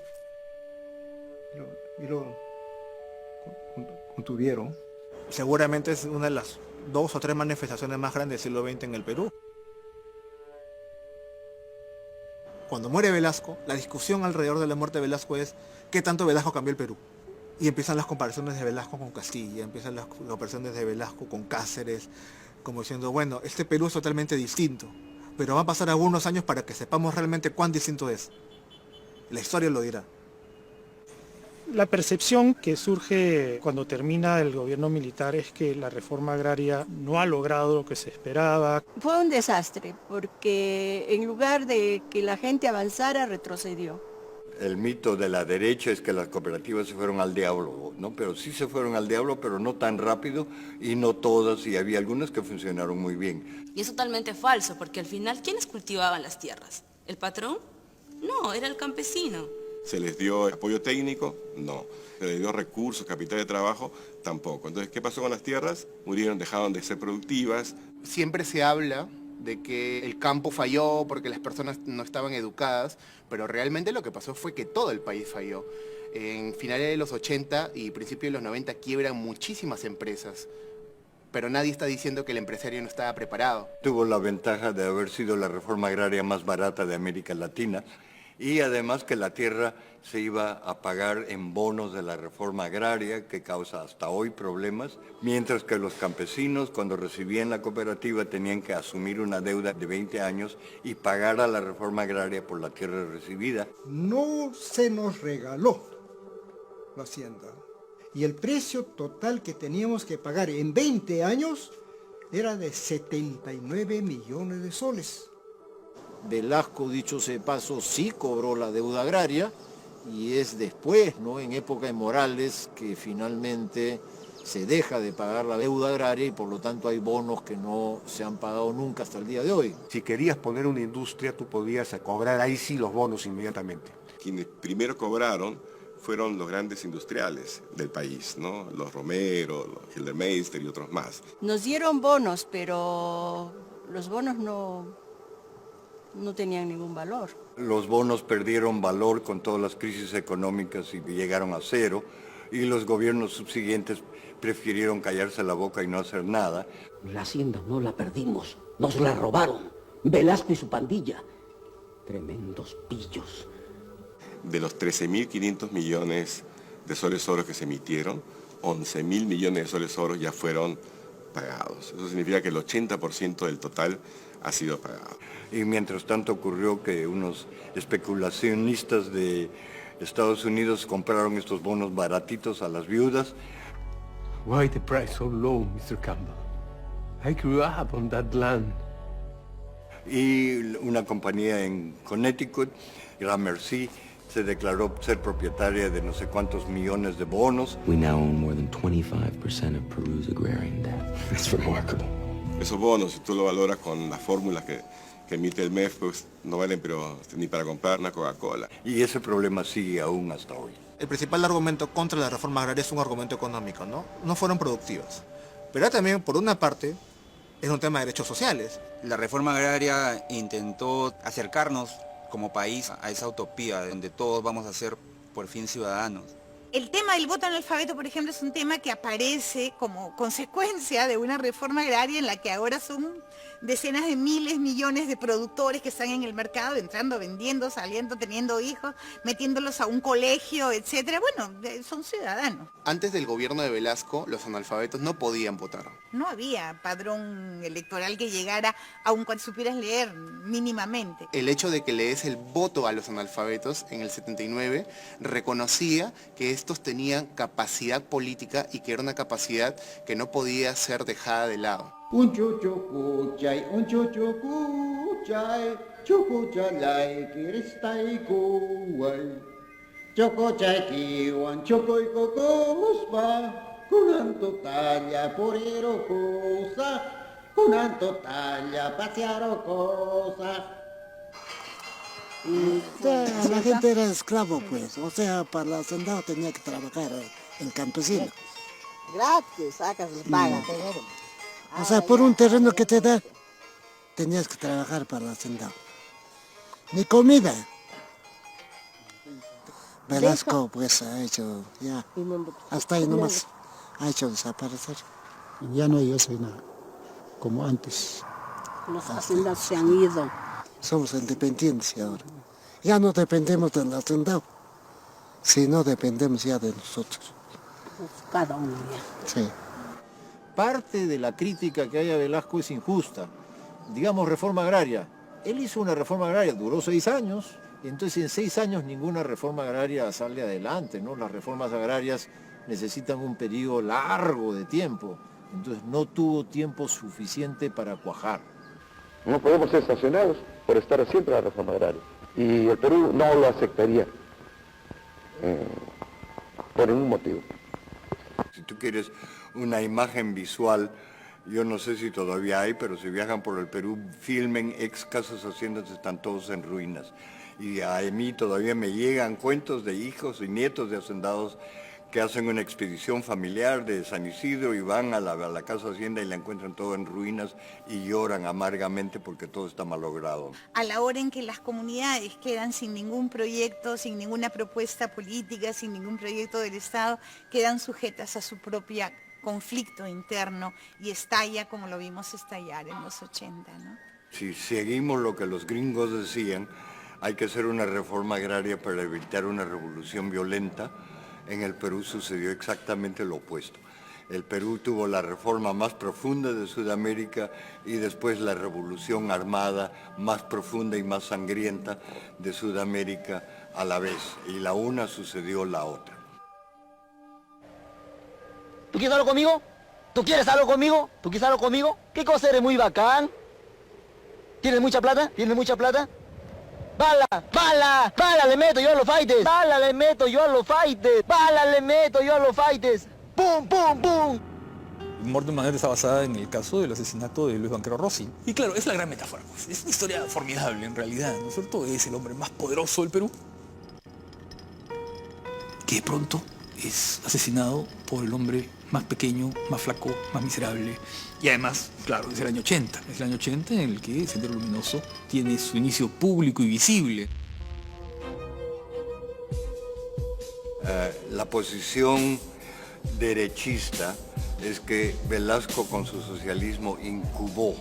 Speaker 11: y lo contuvieron.
Speaker 3: Seguramente es una de las 2 o 3 manifestaciones más grandes del siglo XX en el Perú. Cuando muere Velasco, la discusión alrededor de la muerte de Velasco es ¿qué tanto Velasco cambió el Perú? Y empiezan las comparaciones de Velasco con Castilla, empiezan las comparaciones de Velasco con Cáceres, como diciendo, bueno, este Perú es totalmente distinto, pero va a pasar algunos años para que sepamos realmente cuán distinto es. La historia lo dirá.
Speaker 4: La percepción que surge cuando termina el gobierno militar es que la reforma agraria no ha logrado lo que se esperaba.
Speaker 15: Fue un desastre, porque en lugar de que la gente avanzara, retrocedió.
Speaker 8: El mito de la derecha es que las cooperativas se fueron al diablo, ¿no? Pero sí se fueron al diablo, pero no tan rápido y no todas, y había algunas que funcionaron muy bien.
Speaker 7: Y es totalmente falso, porque al final, ¿quiénes cultivaban las tierras? ¿El patrón? No, era el campesino.
Speaker 10: ¿Se les dio apoyo técnico? No. ¿Se les dio recursos, capital de trabajo? Tampoco. Entonces, ¿qué pasó con las tierras? Murieron, dejaron de ser productivas.
Speaker 13: Siempre se habla de que el campo falló porque las personas no estaban educadas, pero realmente lo que pasó fue que todo el país falló. En finales de los 80 y principios de los 90 quiebran muchísimas empresas, pero nadie está diciendo que el empresario no estaba preparado.
Speaker 8: Tuvo la ventaja de haber sido la reforma agraria más barata de América Latina y además que la tierra se iba a pagar en bonos de la reforma agraria que causa hasta hoy problemas, mientras que los campesinos cuando recibían la cooperativa tenían que asumir una deuda de 20 años y pagar a la reforma agraria por la tierra recibida.
Speaker 11: No se nos regaló la hacienda. Y el precio total que teníamos que pagar en 20 años era de 79 millones de soles.
Speaker 5: Velasco, dicho sea de paso, sí cobró la deuda agraria y es después, ¿no?, en época de Morales, que finalmente se deja de pagar la deuda agraria y por lo tanto hay bonos que no se han pagado nunca hasta el día de hoy.
Speaker 14: Si querías poner una industria, tú podías cobrar ahí sí los bonos inmediatamente.
Speaker 10: Quienes primero cobraron fueron los grandes industriales del país, ¿no? Los Romero, los Hildermeister y otros más.
Speaker 15: Nos dieron bonos, pero los bonos no tenían ningún valor.
Speaker 8: Los bonos perdieron valor con todas las crisis económicas y llegaron a cero, y los gobiernos subsiguientes prefirieron callarse la boca y no hacer nada.
Speaker 17: La hacienda no la perdimos, nos la robaron. Velasco y su pandilla. Tremendos pillos.
Speaker 10: De los 13.500 millones de soles oro que se emitieron, 11.000 millones de soles oro ya fueron pagados. Eso significa que el 80% del total ha sido pagado.
Speaker 8: Y mientras tanto ocurrió que unos especulacionistas de Estados Unidos compraron estos bonos baratitos a las viudas.
Speaker 18: Why the price so low, Mr. Campbell? I grew up on that land.
Speaker 8: Y una compañía en Connecticut, Gramercy, se declaró ser propietaria de no sé cuántos millones de bonos.
Speaker 28: We now own more than 25% of Peru's agrarian debt. It's remarkable.
Speaker 10: Esos bonos, si tú lo valoras con las fórmulas que emite el MEF, pues no valen pero ni para comprar una Coca-Cola.
Speaker 8: Y ese problema sigue aún hasta hoy.
Speaker 3: El principal argumento contra la reforma agraria es un argumento económico, ¿no? No fueron productivas. Pero también, por una parte, es un tema de derechos sociales.
Speaker 29: La reforma agraria intentó acercarnos como país a esa utopía donde todos vamos a ser por fin ciudadanos.
Speaker 6: El tema del voto analfabeto, por ejemplo, es un tema que aparece como consecuencia de una reforma agraria en la que ahora son decenas de miles, millones de productores que están en el mercado, entrando, vendiendo, saliendo, teniendo hijos, metiéndolos a un colegio, etcétera. Bueno, son ciudadanos.
Speaker 13: Antes del gobierno de Velasco, los analfabetos no podían votar.
Speaker 6: No había padrón electoral que llegara, aun cuando supieras leer mínimamente.
Speaker 13: El hecho de que le des el voto a los analfabetos en el 79 reconocía que estos tenían capacidad política y que era una capacidad que no podía ser dejada de lado.
Speaker 11: Un chuchucuchay, chucuchalay, kiristai kuway. Chocochay kiwan, chocoy cocospa, kunanto talla porero cosa, kunanto talla pasearo cosa.
Speaker 30: La gente era esclavo, pues, o sea, para el hacendado tenía que trabajar en campesino.
Speaker 17: Gratis, sacas, le pagan.
Speaker 30: O sea, por un terreno que te da, tenías que trabajar para el hacendado. Ni comida. Velasco, pues, ha hecho, ya, hasta ahí nomás, ha hecho desaparecer.
Speaker 17: Ya no hay eso nada, como antes. Los hacendados se han ido.
Speaker 30: Somos independientes ahora. Ya no dependemos del hacendado, sino dependemos ya de nosotros.
Speaker 17: Cada uno ya.
Speaker 30: Sí.
Speaker 5: Parte de la crítica que hay a Velasco es injusta. Digamos, reforma agraria. Él hizo una reforma agraria, duró 6 años, y entonces en 6 años ninguna reforma agraria sale adelante, ¿no? Las reformas agrarias necesitan un periodo largo de tiempo, entonces no tuvo tiempo suficiente para cuajar.
Speaker 24: No podemos ser sancionados por estar siempre en la reforma agraria. Y el Perú no lo aceptaría. por ningún motivo.
Speaker 8: Si tú quieres una imagen visual, yo no sé si todavía hay, pero si viajan por el Perú, filmen ex casas haciendas, están todos en ruinas. Y a mí todavía me llegan cuentos de hijos y nietos de hacendados que hacen una expedición familiar de San Isidro y van a la casa hacienda y la encuentran todo en ruinas y lloran amargamente porque todo está malogrado.
Speaker 6: A la hora en que las comunidades quedan sin ningún proyecto, sin ninguna propuesta política, sin ningún proyecto del Estado, quedan sujetas a su propio conflicto interno y estalla como lo vimos estallar en los 80, ¿no?
Speaker 8: Si seguimos lo que los gringos decían, hay que hacer una reforma agraria para evitar una revolución violenta. En el Perú sucedió exactamente lo opuesto. El Perú tuvo la reforma más profunda de Sudamérica y después la revolución armada más profunda y más sangrienta de Sudamérica a la vez. Y la una sucedió la otra.
Speaker 2: ¿Tú quieres algo conmigo? ¿Tú quieres algo conmigo? ¿Tú quieres algo conmigo? ¿Qué cosa eres muy bacán? ¿Tienes mucha plata? ¿Tienes mucha plata? ¡Bala! ¡Bala! ¡Bala le meto yo a los fighters! ¡Bala le meto yo a los fighters! ¡Bala le meto yo a los fighters! ¡Pum, pum, pum!
Speaker 1: Morte Magnet está basada en el caso del asesinato de Luis Banquero Rossi. Y claro, es la gran metáfora, pues. Es una historia formidable en realidad, ¿no es cierto? Es el hombre más poderoso del Perú, que de pronto es asesinado por el hombre más pequeño, más flaco, más miserable. Y además, claro, es el año 80. Es el año 80 en el que Sendero Luminoso tiene su inicio público y visible.
Speaker 8: La posición derechista es que Velasco con su socialismo incubó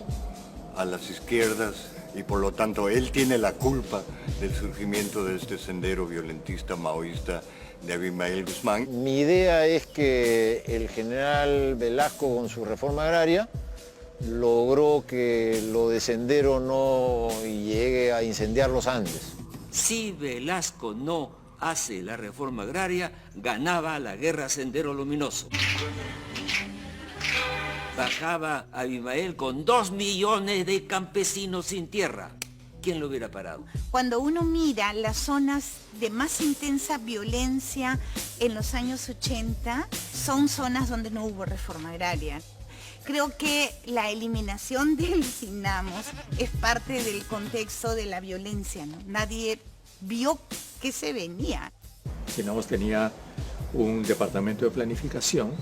Speaker 8: a las izquierdas y por lo tanto él tiene la culpa del surgimiento de este sendero violentista maoísta de Abimael Guzmán.
Speaker 5: Mi idea es que el general Velasco con su reforma agraria logró que lo de Sendero no llegue a incendiar los Andes.
Speaker 9: Si Velasco no hace la reforma agraria, ganaba la guerra Sendero Luminoso. Bajaba a Abimael con 2 millones de campesinos sin tierra. ¿Quién lo hubiera parado?
Speaker 6: Cuando uno mira las zonas de más intensa violencia en los años 80, son zonas donde no hubo reforma agraria. Creo que la eliminación del Sinamos es parte del contexto de la violencia, ¿no? Nadie vio que se venía.
Speaker 16: Sinamos tenía un departamento de planificación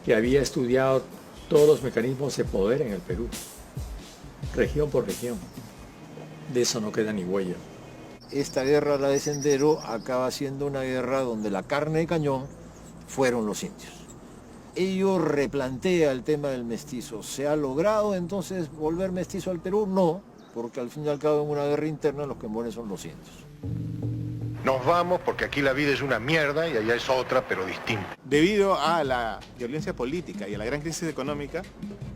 Speaker 16: que había estudiado todos los mecanismos de poder en el Perú, región por región. De eso no queda ni huella.
Speaker 5: Esta guerra, la de Sendero, acaba siendo una guerra donde la carne de cañón fueron los indios. Ello replantea el tema del mestizo. ¿Se ha logrado entonces volver mestizo al Perú? No, porque al fin y al cabo en una guerra interna los que mueren son los indios.
Speaker 14: Nos vamos porque aquí la vida es una mierda y allá es otra, pero distinta.
Speaker 12: Debido a la violencia política y a la gran crisis económica,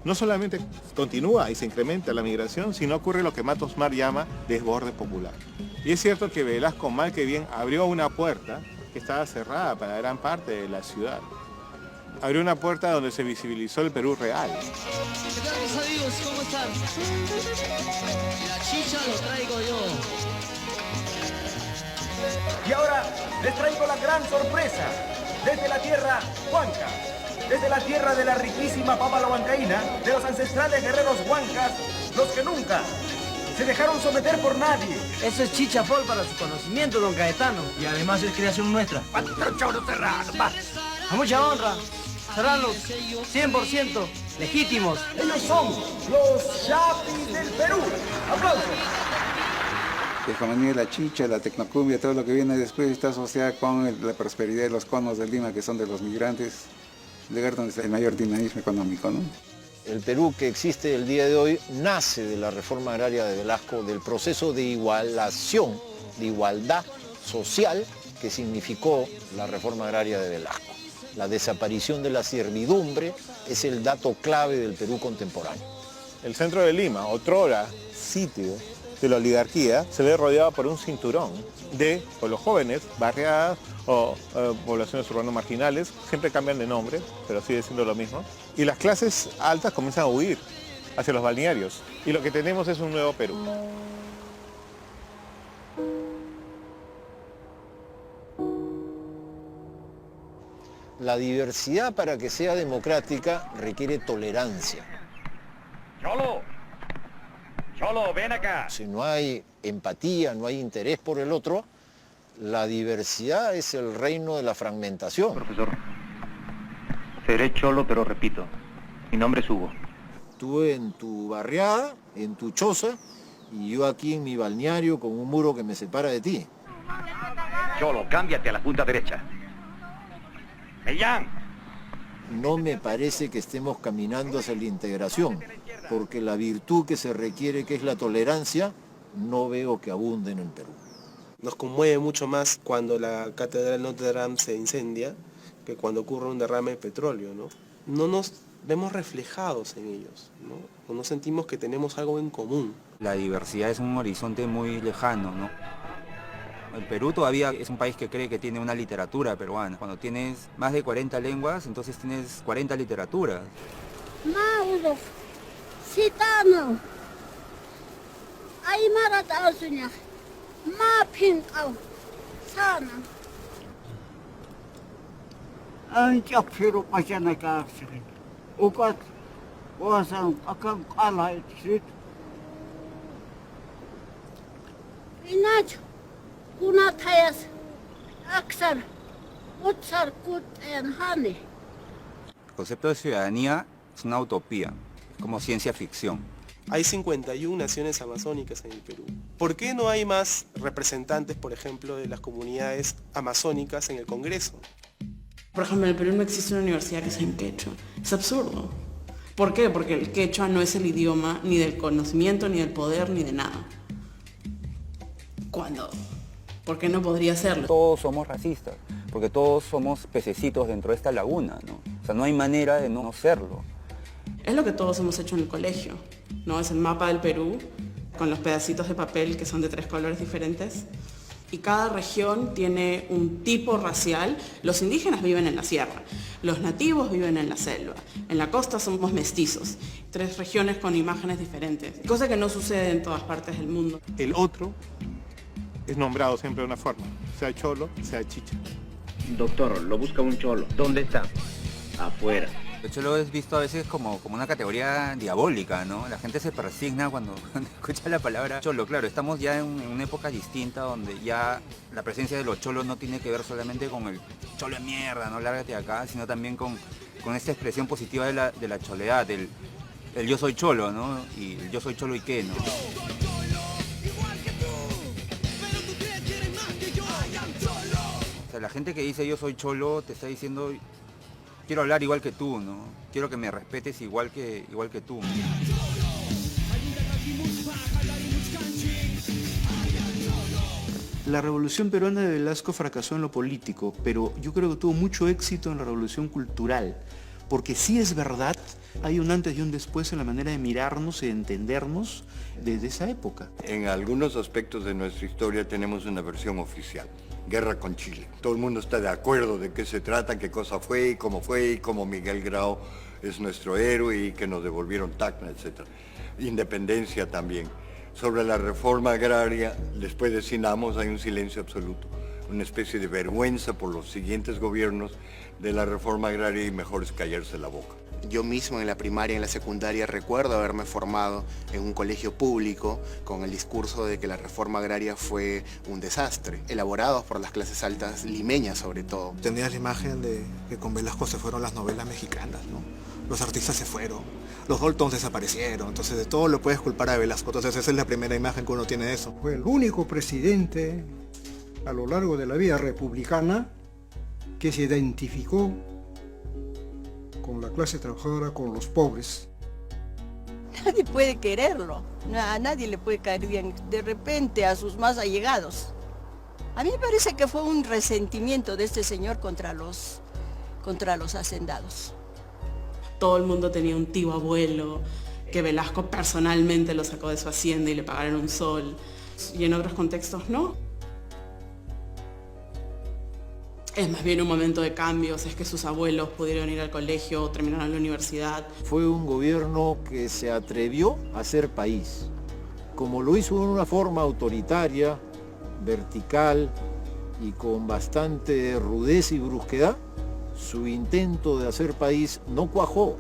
Speaker 12: no solamente continúa y se incrementa la migración, sino ocurre lo que Matos Mar llama desborde popular. Y es cierto que Velasco, mal que bien, abrió una puerta que estaba cerrada para gran parte de la ciudad. Abrió una puerta donde se visibilizó el Perú real.
Speaker 2: ¿Qué tal, mis amigos? ¿Cómo están? La chicha lo traigo yo.
Speaker 19: Y ahora les traigo la gran sorpresa. Desde la tierra Huanca, desde la tierra de la riquísima pápala huancaína, de los ancestrales guerreros huancas, los que nunca se dejaron someter por nadie.
Speaker 2: Eso es chichapol para su conocimiento, don Caetano. Y además es creación nuestra. A mucha honra. Serranos, 100% legítimos.
Speaker 19: Ellos son los chapis del Perú. ¡Aplausos!
Speaker 20: La economía de la chicha, la tecnocumbia, todo lo que viene después está asociada con la prosperidad de los conos de Lima, que son de los migrantes, el lugar donde está el mayor dinamismo económico, ¿no?
Speaker 5: El Perú que existe el día de hoy nace de la reforma agraria de Velasco, del proceso de igualación, de igualdad social que significó la reforma agraria de Velasco. La desaparición de la servidumbre es el dato clave del Perú contemporáneo.
Speaker 12: El centro de Lima, otrora sitio de la oligarquía, se ve rodeado por un cinturón de o los jóvenes, barriadas o poblaciones urbanas marginales, siempre cambian de nombre, pero sigue siendo lo mismo. Y las clases altas comienzan a huir hacia los balnearios. Y lo que tenemos es un nuevo Perú.
Speaker 5: La diversidad, para que sea democrática, requiere tolerancia.
Speaker 19: Cholo, Cholo, ven acá.
Speaker 5: Si no hay empatía, no hay interés por el otro, la diversidad es el reino de la fragmentación.
Speaker 19: Profesor, seré cholo, pero repito, mi nombre es Hugo.
Speaker 5: Tú en tu barriada, en tu choza, y yo aquí en mi balneario con un muro que me separa de ti.
Speaker 19: Cholo, cámbiate a la punta derecha. ¡Mellán!
Speaker 5: No me parece que estemos caminando hacia la integración, porque la virtud que se requiere, que es la tolerancia, no veo que abunde en el Perú.
Speaker 4: Nos conmueve mucho más cuando la Catedral Notre Dame se incendia que cuando ocurre un derrame de petróleo, ¿no? No nos vemos reflejados en ellos, ¿no? No sentimos que tenemos algo en común.
Speaker 29: La diversidad es un horizonte muy lejano, ¿no? El Perú todavía es un país que cree que tiene una literatura peruana. Cuando tienes más de 40 lenguas, entonces tienes 40 literaturas.
Speaker 7: Mauro, Sitano, Aymara Tausunya, Mapinqao, Sana.
Speaker 15: Ancha Peru Pachana Karsik. Ukat, Wasan, Akam Kalai Street.
Speaker 7: Inacho. Kuna tayas, aksar, utsar kut en hani.
Speaker 29: El concepto de ciudadanía es una utopía, es como ciencia ficción.
Speaker 4: Hay 51 naciones amazónicas en el Perú. ¿Por qué no hay más representantes, por ejemplo, de las comunidades amazónicas en el Congreso?
Speaker 18: Por ejemplo, en el Perú no existe una universidad que sea en quechua. Es absurdo. ¿Por qué? Porque el quechua no es el idioma ni del conocimiento, ni del poder, ni de nada. ¿Cuándo? ¿Por qué no podría serlo?
Speaker 29: Todos somos racistas, porque todos somos pececitos dentro de esta laguna, ¿no? O sea, no hay manera de no serlo.
Speaker 18: Es lo que todos hemos hecho en el colegio, ¿no? Es el mapa del Perú, con los pedacitos de papel que son de 3 colores diferentes. Y cada región tiene un tipo racial. Los indígenas viven en la sierra, los nativos viven en la selva, en la costa somos mestizos. 3 regiones con imágenes diferentes, cosa que no sucede en todas partes del mundo.
Speaker 12: El otro es nombrado siempre de una forma, sea cholo, sea chicha.
Speaker 19: Doctor, lo busca un cholo. ¿Dónde está? Afuera.
Speaker 29: El cholo es visto a veces como una categoría diabólica, ¿no? La gente se persigna cuando escucha la palabra cholo. Claro, estamos ya en una época distinta donde ya la presencia de los cholos no tiene que ver solamente con el cholo de mierda, no lárgate de acá, sino también con esta expresión positiva de la choledad, el yo soy cholo, ¿no? Y el yo soy cholo y qué, ¿no? O sea, la gente que dice yo soy cholo te está diciendo quiero hablar igual que tú, ¿no? Quiero que me respetes igual que tú.
Speaker 21: La Revolución Peruana de Velasco fracasó en lo político, pero yo creo que tuvo mucho éxito en la revolución cultural, porque sí es verdad, hay un antes y un después en la manera de mirarnos y de entendernos desde esa época.
Speaker 8: En algunos aspectos de nuestra historia tenemos una versión oficial. Guerra con Chile. Todo el mundo está de acuerdo de qué se trata, qué cosa fue y cómo Miguel Grau es nuestro héroe y que nos devolvieron Tacna, etc. Independencia también. Sobre la reforma agraria, después de Sinamos hay un silencio absoluto, una especie de vergüenza por los siguientes gobiernos de la reforma agraria y mejor es callarse la boca.
Speaker 13: Yo mismo en la primaria y en la secundaria recuerdo haberme formado en un colegio público con el discurso de que la reforma agraria fue un desastre, elaborados por las clases altas limeñas sobre todo.
Speaker 3: Tenías la imagen de que con Velasco se fueron las novelas mexicanas, ¿no? Los artistas se fueron, los Daltons desaparecieron, entonces de todo lo puedes culpar a Velasco, entonces esa es la primera imagen que uno tiene de eso.
Speaker 11: Fue el único presidente a lo largo de la vida republicana que se identificó con la clase trabajadora, con los pobres.
Speaker 22: Nadie puede quererlo, a nadie le puede caer bien, de repente a sus más allegados. A mí me parece que fue un resentimiento de este señor contra los hacendados.
Speaker 18: Todo el mundo tenía un tío abuelo, que Velasco personalmente lo sacó de su hacienda y le pagaron un sol, y en otros contextos no. Es más bien un momento de cambios, es que sus abuelos pudieron ir al colegio, terminaron la universidad.
Speaker 5: Fue un gobierno que se atrevió a ser país, como lo hizo de una forma autoritaria, vertical y con bastante rudeza y brusquedad. su intento de hacer país no cuajó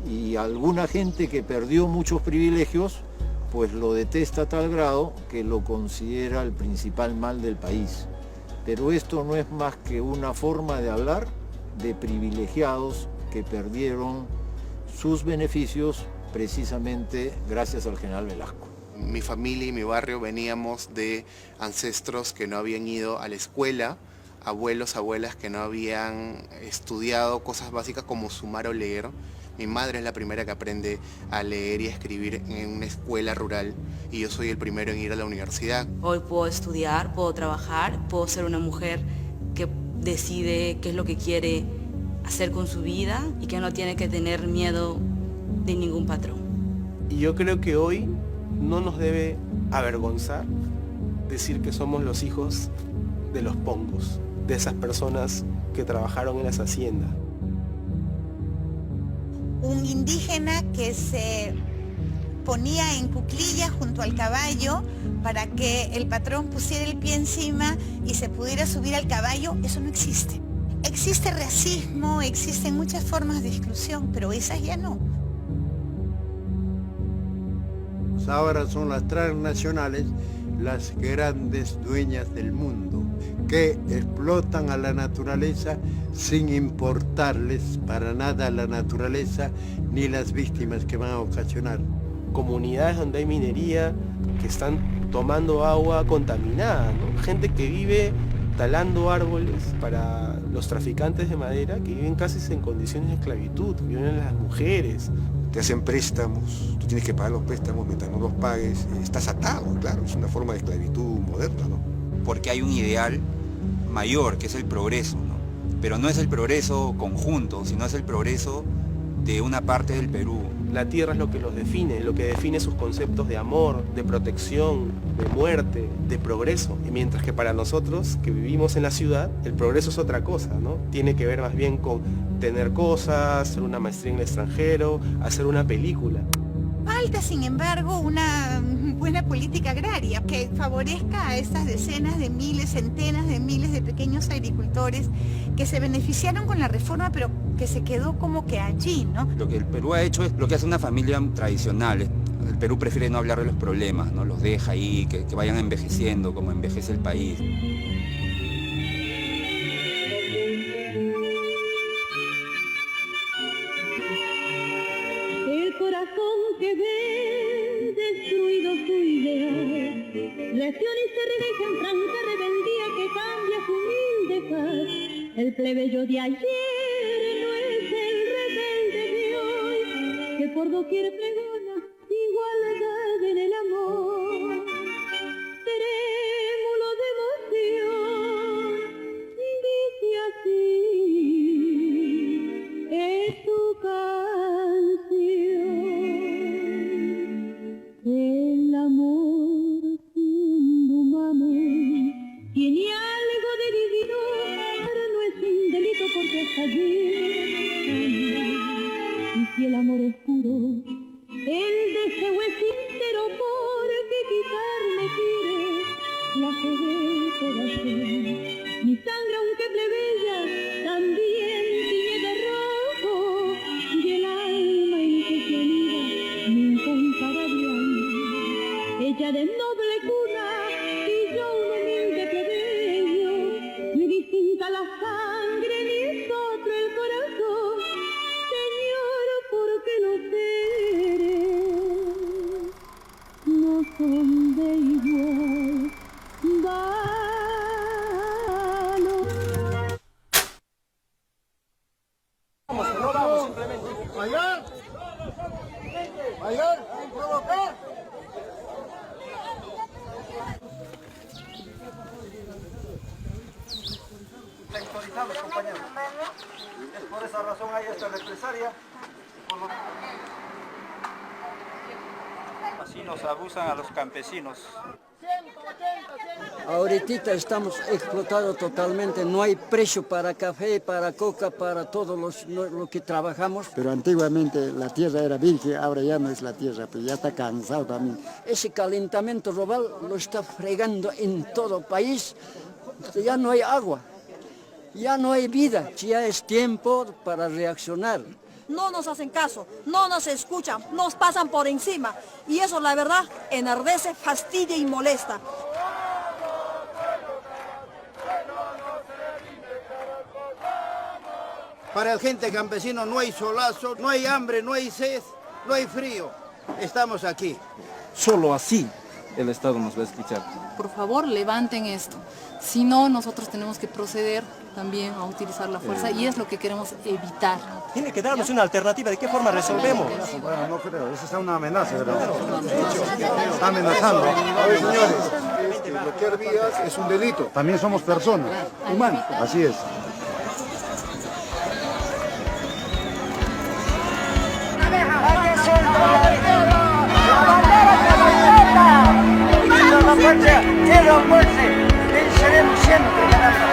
Speaker 5: y alguna gente que perdió muchos privilegios pues lo detesta a tal grado que lo considera el principal mal del país. Pero esto no es más que una forma de hablar de privilegiados que perdieron sus beneficios precisamente gracias al general Velasco.
Speaker 13: Mi familia y mi barrio veníamos de ancestros que no habían ido a la escuela, abuelos, abuelas que no habían estudiado cosas básicas como sumar o leer. Mi madre es la primera que aprende a leer y a escribir en una escuela rural y yo soy el primero en ir a la universidad.
Speaker 1: Hoy puedo estudiar, puedo trabajar, puedo ser una mujer que decide qué es lo que quiere hacer con su vida y que no tiene que tener miedo de ningún patrón.
Speaker 4: Y yo creo que hoy no nos debe avergonzar decir que somos los hijos de los pongos, de esas personas que trabajaron en las haciendas.
Speaker 6: Un indígena que se ponía en cuclillas junto al caballo para que el patrón pusiera el pie encima y se pudiera subir al caballo, eso no existe. Existe racismo, existen muchas formas de exclusión, pero esas ya no.
Speaker 15: Ahora son las transnacionales las grandes dueñas del mundo, que explotan a la naturaleza sin importarles para nada a la naturaleza ni las víctimas que van a ocasionar.
Speaker 4: Comunidades donde hay minería que están tomando agua contaminada, ¿no? Gente que vive talando árboles para los traficantes de madera que viven casi en condiciones de esclavitud, viven las mujeres.
Speaker 14: Te hacen préstamos, tú tienes que pagar los préstamos mientras no los pagues, estás atado, claro, es una forma de esclavitud moderna, ¿no?
Speaker 29: Porque hay un ideal mayor, que es el progreso, ¿no? Pero no es el progreso conjunto, sino es el progreso de una parte del Perú.
Speaker 4: La tierra es lo que los define, lo que define sus conceptos de amor, de protección, de muerte, de progreso. Y mientras que para nosotros, que vivimos en la ciudad, el progreso es otra cosa, ¿no? Tiene que ver más bien con tener cosas, hacer una maestría en el extranjero, hacer una película.
Speaker 6: Falta, sin embargo, una buena política agraria que favorezca a estas decenas de miles, centenas de miles de pequeños agricultores que se beneficiaron con la reforma, pero que se quedó como que allí, ¿no?
Speaker 29: Lo que el Perú ha hecho es lo que hace una familia tradicional. El Perú prefiere no hablar de los problemas, ¿no? Los deja ahí, que vayan envejeciendo como envejece el país.
Speaker 10: El corazón que ve destruido su ideal, lesiona y se redeja en franca rebeldía que cambia su humilde paz. El plebeyo de ayer no es el rebelde de hoy, que por doquier pregona igualdad en el amor. Trémulo de emoción, dice así, es su canción. El amor humano tiene algo de divino, pero no es un delito porque está allí. Y si el amor es puro, el deseo es sincero porque quitarme quiere la fe del corazón. Mi sangre aunque plebeya también tiñe de rojo y el alma en que se anida mi incomparable alma. Ella de noble cuna y yo un humilde plebeyo, ni distinta la sangre ni es otro el corazón. Señor, porque los seres no son de igual valor.
Speaker 15: No vamos simplemente. Mayor, mayor, sin provocar.
Speaker 19: Sectorizados, compañeros. Es por esa razón hay esta represalia.
Speaker 17: Así nos abusan a los campesinos.
Speaker 23: Ahorita estamos explotados totalmente, no hay precio para café, para coca, para todo lo que trabajamos.
Speaker 11: Pero antiguamente la tierra era virgen, ahora ya no es la tierra, pues ya está cansado también.
Speaker 23: Ese calentamiento global lo está fregando en todo el país, ya no hay agua. Ya no hay vida, ya es tiempo para reaccionar.
Speaker 2: No nos hacen caso, no nos escuchan, nos pasan por encima. Y eso, la verdad, enardece, fastidia y molesta.
Speaker 9: Para el gente campesino no hay solazo, no hay hambre, no hay sed, no hay frío. Estamos aquí.
Speaker 16: Solo así el Estado nos va a escuchar.
Speaker 20: Por favor, levanten esto. Si no, nosotros tenemos que proceder también a utilizar la fuerza y es lo que queremos evitar.
Speaker 24: Tiene que darnos una alternativa. ¿De qué forma resolvemos?
Speaker 25: Bueno, no creo. Esa es una amenaza, ¿verdad? Está amenazando. A ver, señores, bloquear vías es un delito. También somos personas, humanos. Así es.
Speaker 19: ¡Quiero fuerza! Venceremos siempre, ganando.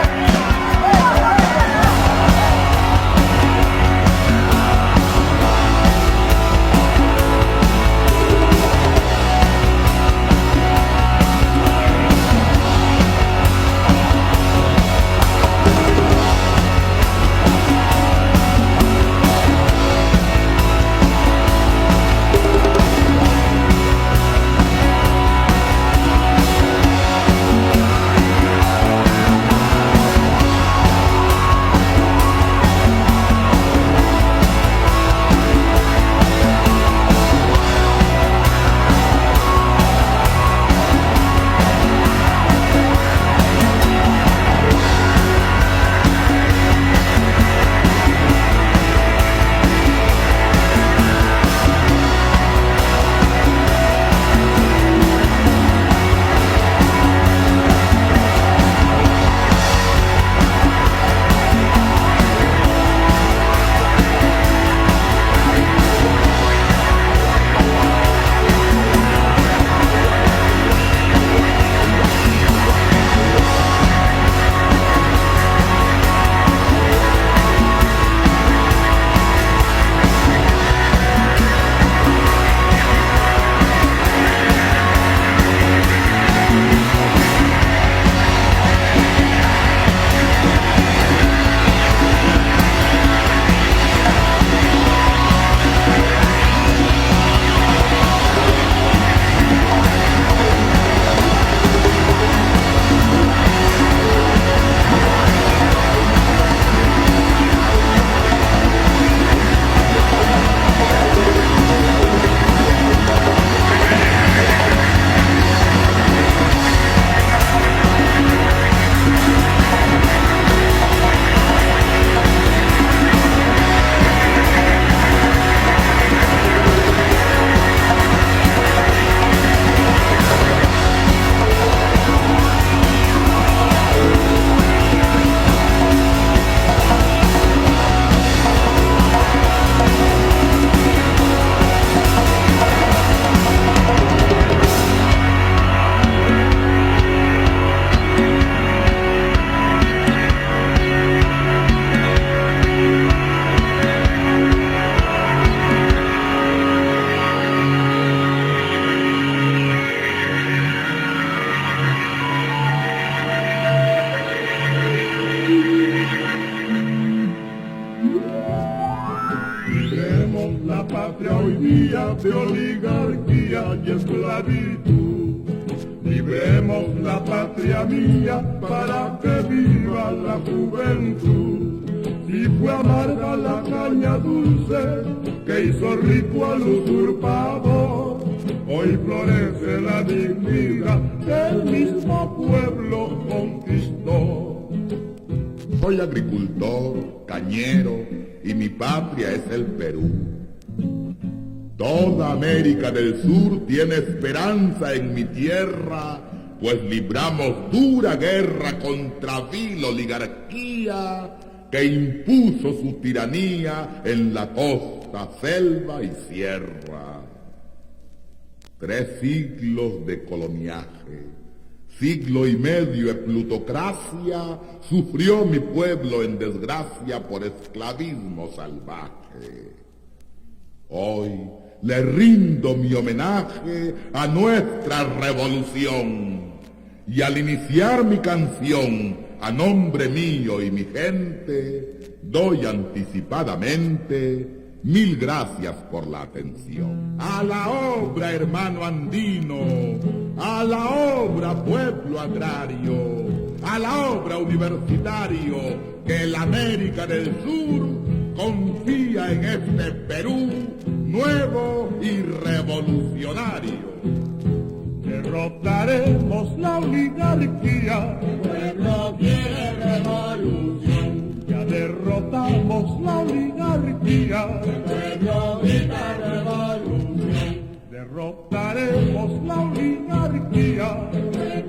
Speaker 26: de oligarquía y esclavitud. Libremos la patria mía para que viva la juventud. Y fue amarga la caña dulce que hizo rico al usurpador. Hoy florece la dignidad que el mismo pueblo conquistó.
Speaker 27: Soy agricultor, cañero, y mi patria es el Perú. Toda América del Sur tiene esperanza en mi tierra, pues libramos dura guerra contra vil oligarquía que impuso su tiranía en la costa, selva y sierra. 3 siglos de coloniaje, siglo y medio de plutocracia, sufrió mi pueblo en desgracia por esclavismo salvaje. Hoy le rindo mi homenaje a nuestra revolución y al iniciar mi canción a nombre mío y mi gente, doy anticipadamente 1000 gracias por la atención. A la obra, hermano andino, a la obra, pueblo agrario, a la obra, universitario, que la América del Sur confía en este Perú nuevo y revolucionario.
Speaker 26: Derrotaremos la oligarquía, el pueblo quiere revolución. Ya derrotamos la oligarquía, el pueblo grita revolución. Derrotaremos la oligarquía, el pueblo